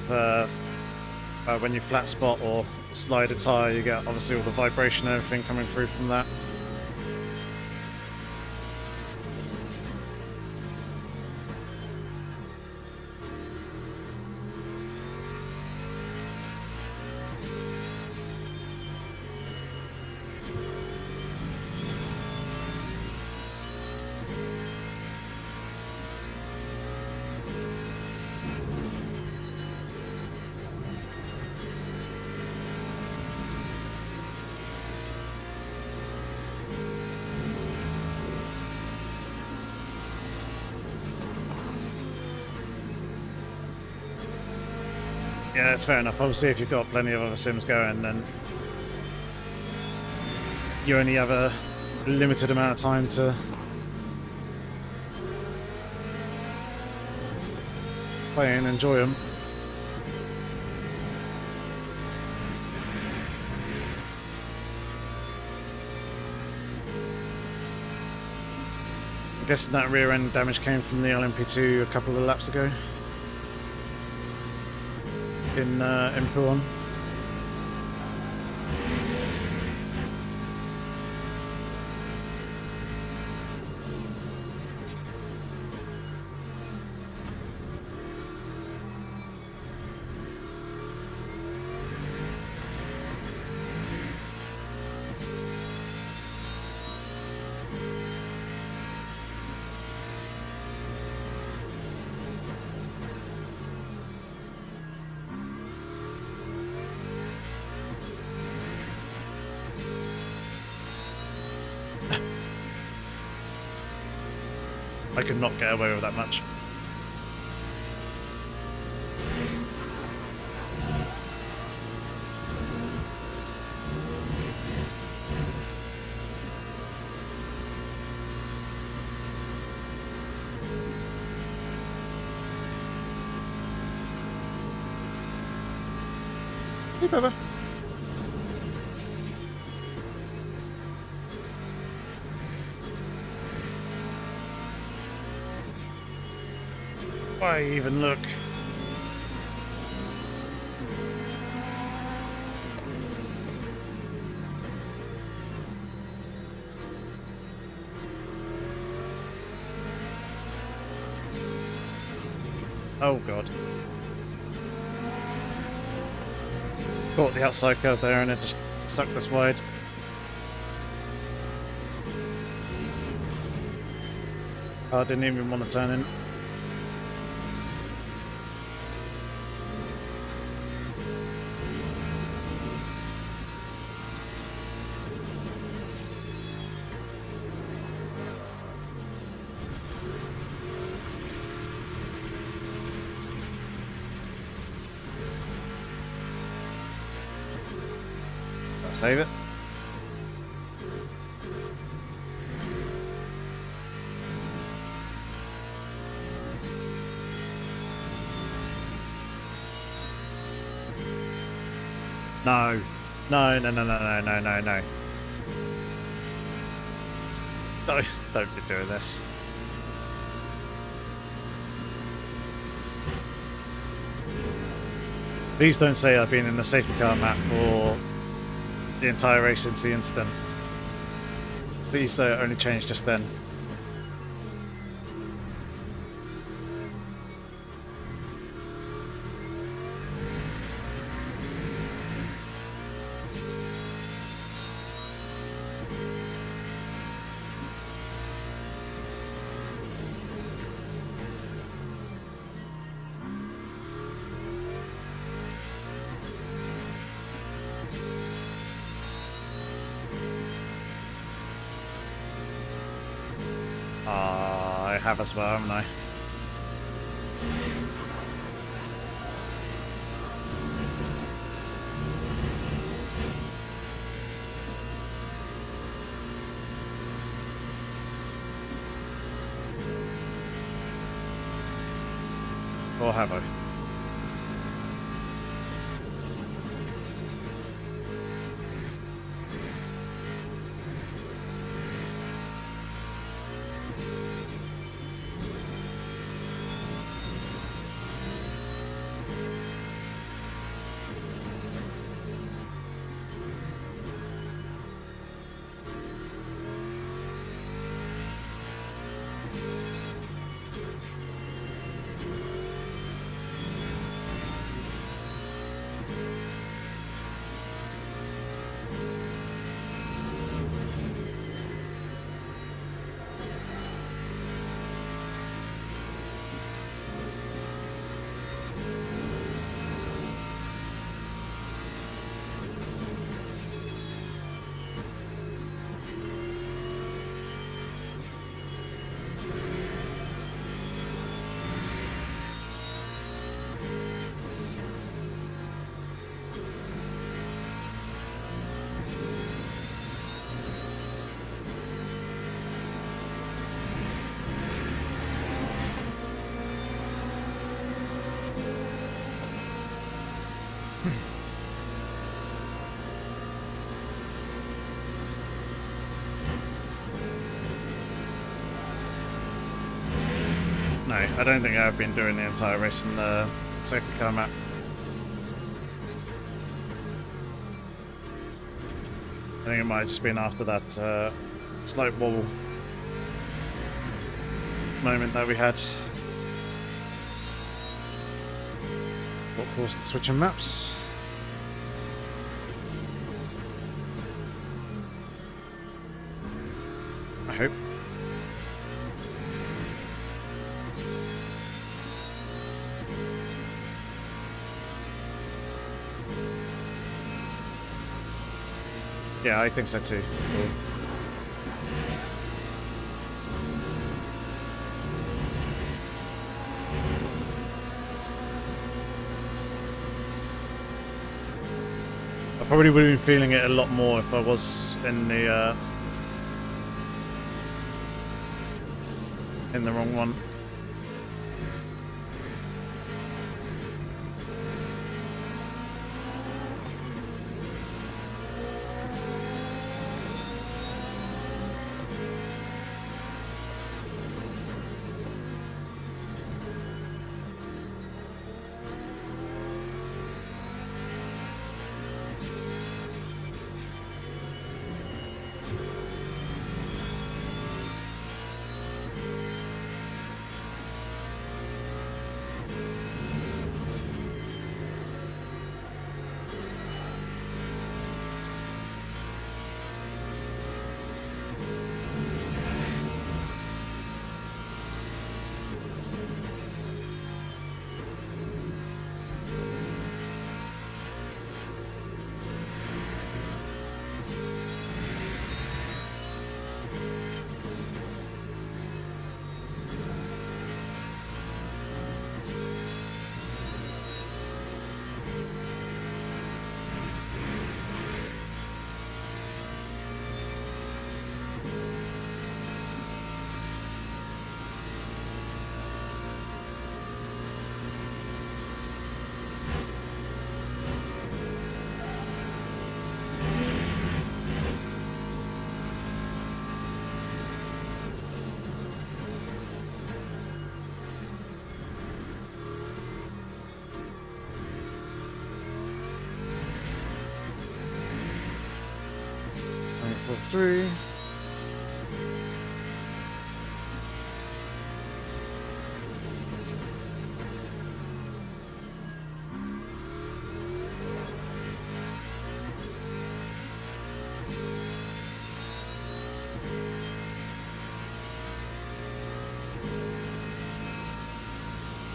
when you flat spot or slide a tyre, you get obviously all the vibration and everything coming through from that. Yeah, that's fair enough. Obviously, if you've got plenty of other sims going, then you only have a limited amount of time to play and enjoy them. I'm guessing that rear end damage came from the LMP2 a couple of laps ago in Puan. I could not get away with that much. Hey, Bubba. Why even look? Oh god. Caught the outside curve there and it just sucked us wide. I didn't even want to turn in. Save it. No. No, no, no, no, no, no, no, no. No, don't be doing this. Please don't say I've been in the safety car map or the entire race since the incident. Please say it only changed just then. I have as well, haven't I? Or have I? No, I don't think I've been doing the entire race in the safety car map. I think it might have just been after that slight wobble moment that we had. What caused the switch in maps? I hope. Yeah, I think so too. Cool. I probably would have been feeling it a lot more if I was in the wrong one. Three.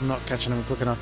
I'm not catching him quick enough.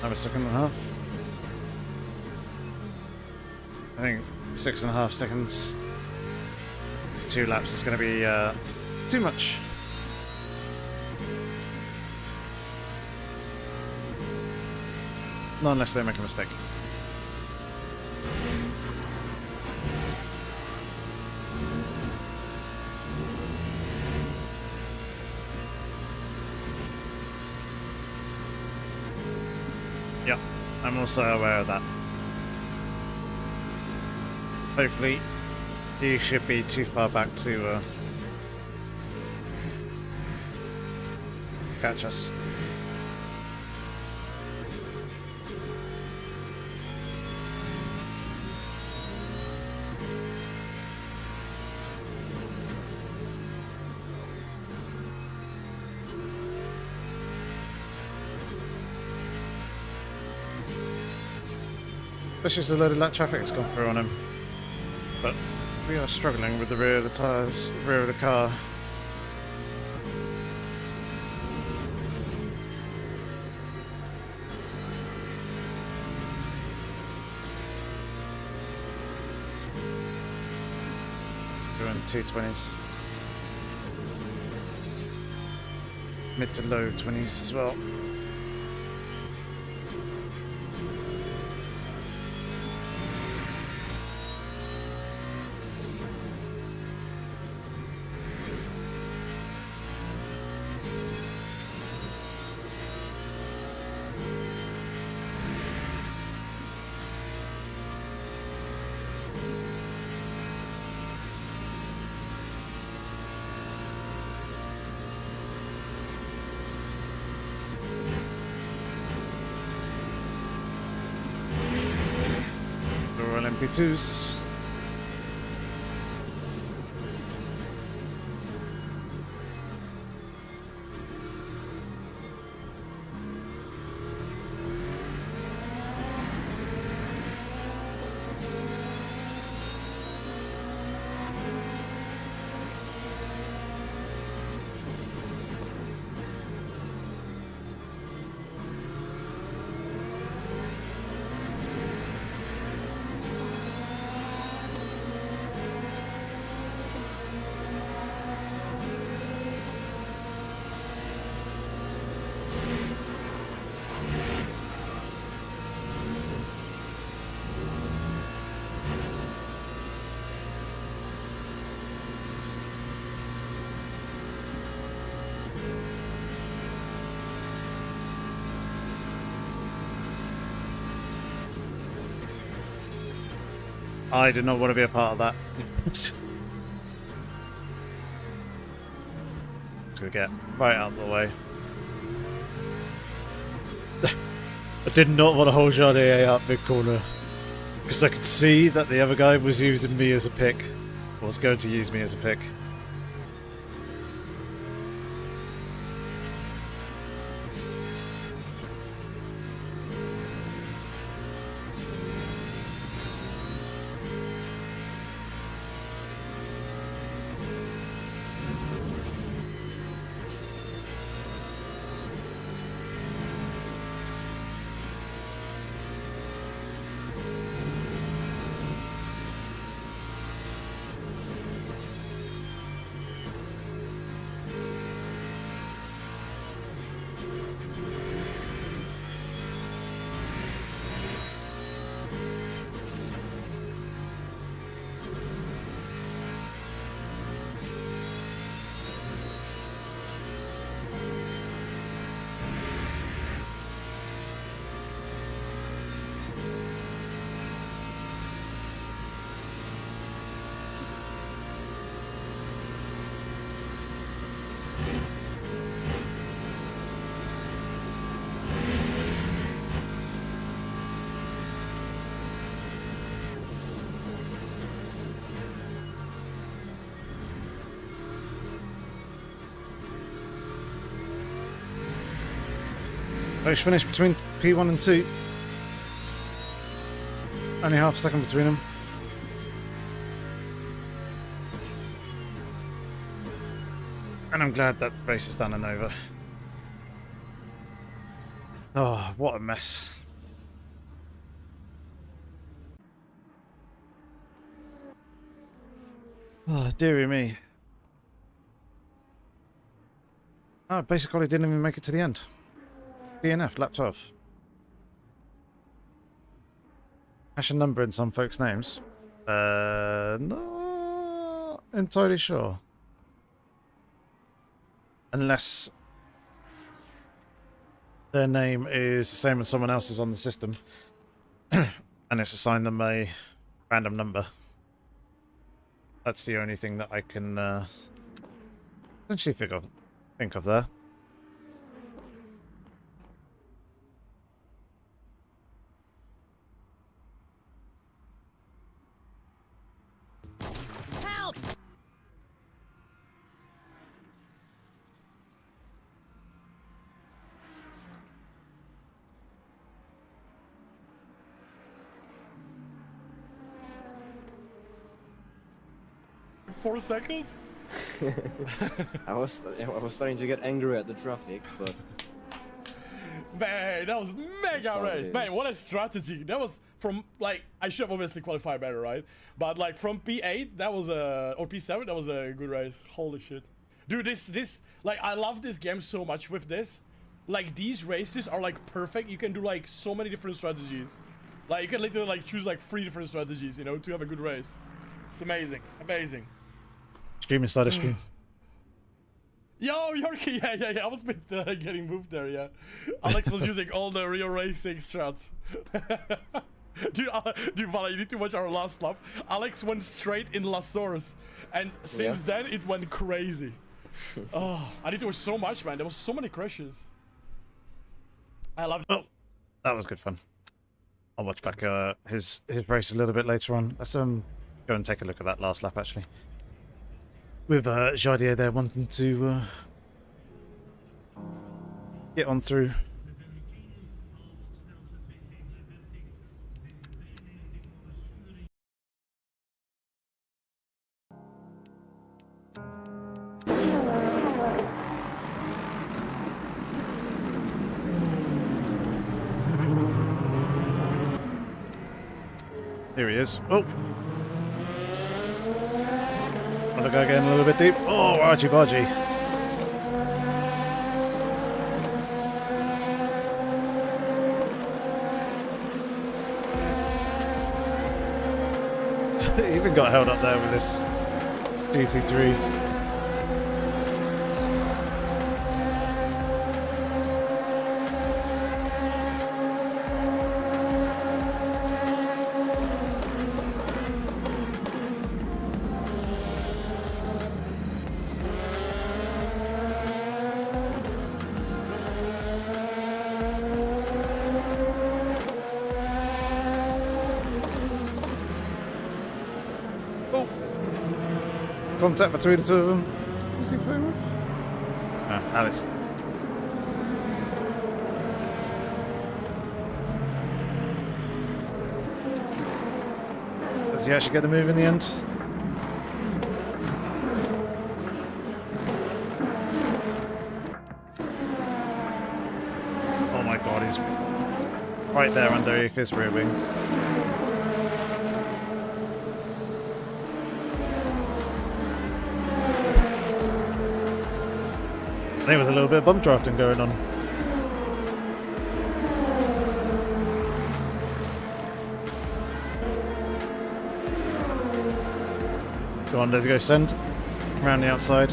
Have a second and a half. I think 6.5 seconds. 2 laps is going to be too much. Not unless they make a mistake. Yep, I'm also aware of that. Hopefully, he should be too far back to catch us. Especially as a load of that traffic has gone through on him. But we are struggling with the rear of the tyres, rear of the car. Doing 220s. Mid to low 20s as well. LMP2s. I did not want to be a part of that. Just gonna get right out of the way. I did not want to hold Jardier up mid-corner because I could see that the other guy was using me as a pick. Or was going to use me as a pick. Race finished between P1 and 2. Only half a second between them. And I'm glad that race is done and over. Oh, what a mess. Oh, dearie me. Oh, basically didn't even make it to the end. DNF, lap 12. Hash a number in some folks' names. Not entirely sure. Unless their name is the same as someone else's on the system. And it's assigned them a random number. That's the only thing that I can essentially think of there. Help! Four seconds? I was starting to get angry at the traffic, but Man, that was mega how it race. is. Man, what a strategy. That was from, like, I should have obviously qualified better, right? But, like, from P8, that was or P7, that was a good race. Holy shit. Dude, like, I love this game so much with this. Like, these races are, like, perfect. You can do, like, so many different strategies. Like, you can literally, like, choose, like, 3 different strategies, you know, to have a good race. It's amazing. Amazing. Stream inside a stream. Yo, Yorkie, yeah, I was a bit getting moved there, yeah. Alex was using all the real racing strats. Dude, Vala, you need to watch our last lap. Alex went straight in La Source, and since then, it went crazy. Oh, I need to watch so much, man. There was so many crashes. I love it. Oh, that was good fun. I'll watch back his race a little bit later on. Let's go and take a look at that last lap, actually. With Jardier there wanting to get on through. Here he is. Oh! Wanna go again a little bit deep? Oh, argy bargy. He even got held up there with this GT3. Contact between the two of them. Who's he playing with? Ah, Alex. Does he actually get the move in the end? Oh my god, he's right there underneath his rear wing. I think there was a little bit of bump drafting going on. Go on, let's go send. Around the outside.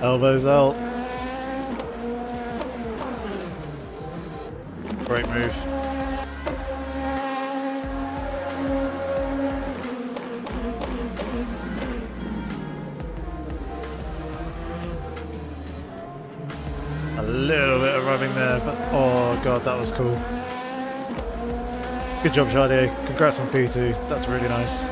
Elbows out. Great move. A little bit of rubbing there, but oh god, that was cool. Good job, Jardier. Congrats on P2. That's really nice.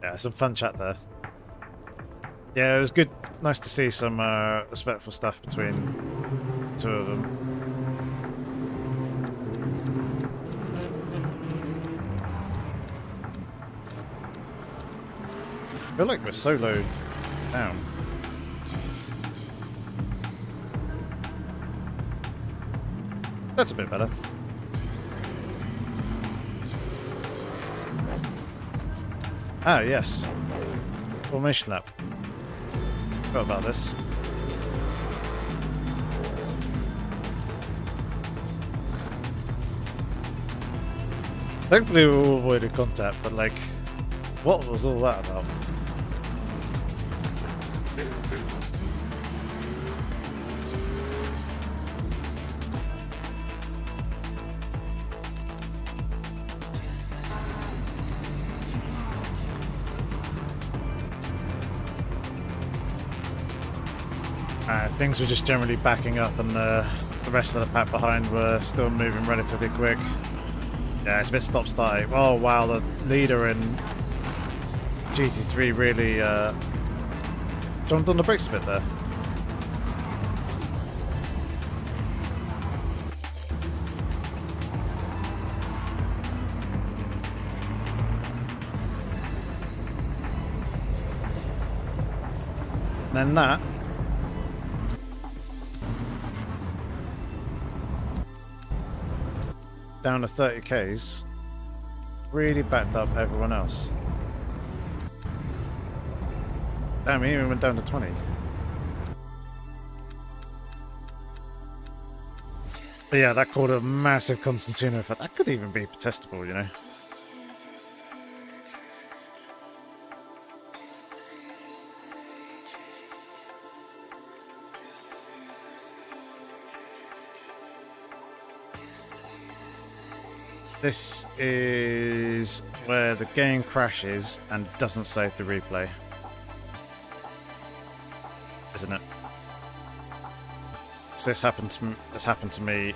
Yeah, some fun chat there. Yeah, it was good. Nice to see some respectful stuff between the two of them. I feel like we're so low down. That's a bit better. Ah, yes. Formation lap. Forgot about this. Thankfully we all avoided contact, but like, what was all that about? Things were just generally backing up, and the rest of the pack behind were still moving relatively quick. Yeah, it's a bit stop-starting. Oh wow, the leader in GT3 really jumped on the brakes a bit there. And then that down to 30Ks really backed up everyone else. Damn, he even went down to 20. But yeah, that called a massive Constantino effect. That could even be testable, you know. This is where the game crashes and doesn't save the replay, isn't it? So this happened to me a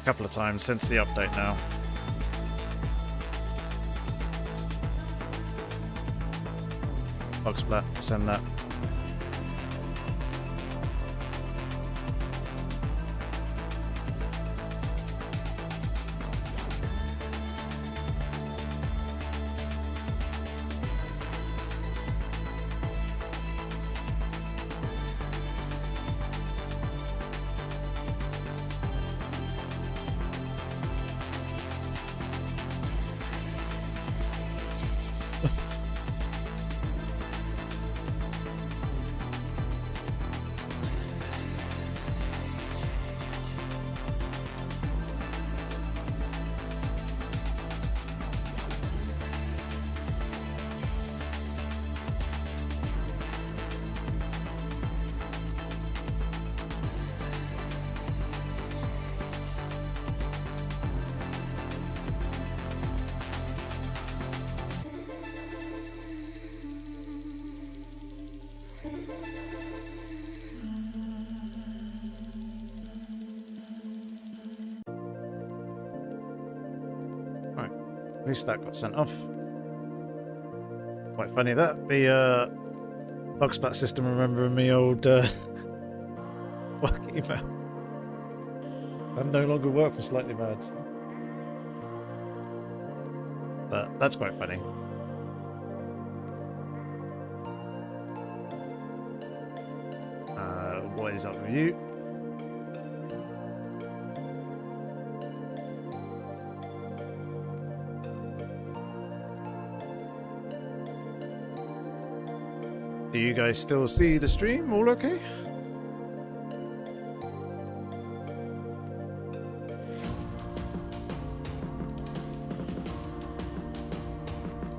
couple of times since the update now. Bug splat, send that. At least that got sent off. Quite funny that. The bug splat system remembering me old work email. I no longer work for Slightly Mad. But that's quite funny. What is up with you? Do you guys still see the stream? All okay?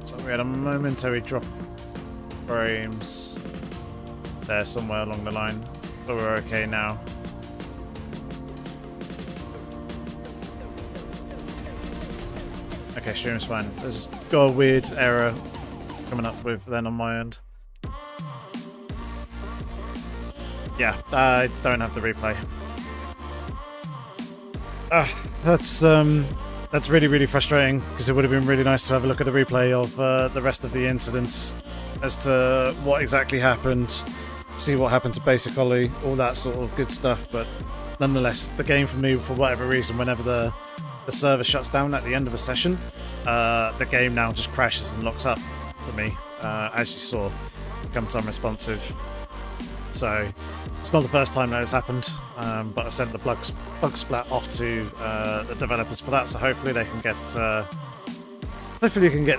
So we had a momentary drop of frames there somewhere along the line, but we're okay now. Okay, stream's fine. There's got a weird error coming up with then on my end. Yeah, I don't have the replay. That's really, really frustrating because it would have been really nice to have a look at the replay of the rest of the incidents as to what exactly happened, see what happened to Basic Ollie, all that sort of good stuff. But nonetheless, the game for me, for whatever reason, whenever the server shuts down at the end of a session, the game now just crashes and locks up for me, as you saw, becomes unresponsive. So it's not the first time that has happened, but I sent the bug splat off to the developers for that, so hopefully they can get the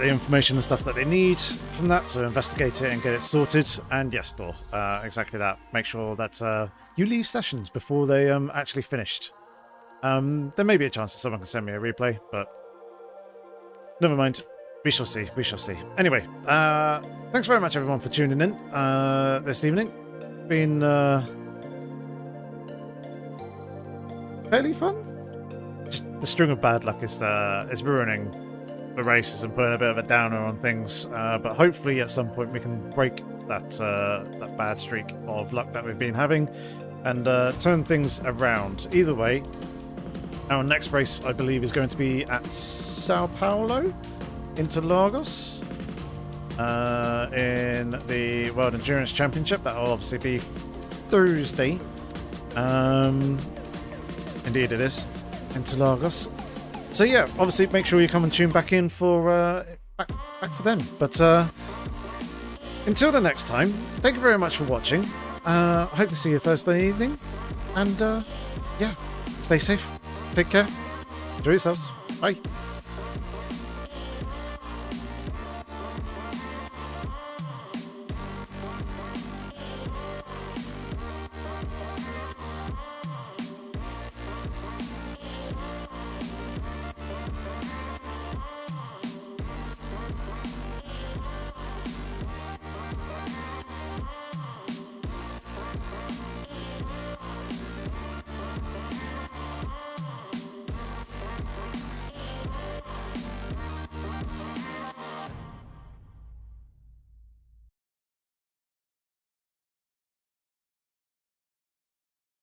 information and stuff that they need from that to investigate it and get it sorted. And yes, Thor, exactly that. Make sure that you leave sessions before they actually finished. There may be a chance that someone can send me a replay, but never mind. We shall see. We shall see. Anyway, thanks very much everyone for tuning in this evening. Been fairly fun. Just the string of bad luck is ruining the races and putting a bit of a downer on things. But hopefully at some point we can break that bad streak of luck that we've been having and turn things around. Either way, our next race I believe is going to be at Sao Paulo, Interlagos. In the World Endurance Championship. That will obviously be Thursday. Indeed it is. Interlagos. So yeah, obviously make sure you come and tune back in for back for then. But until the next time, thank you very much for watching. I hope to see you Thursday evening. And yeah, stay safe. Take care. Enjoy yourselves. Bye.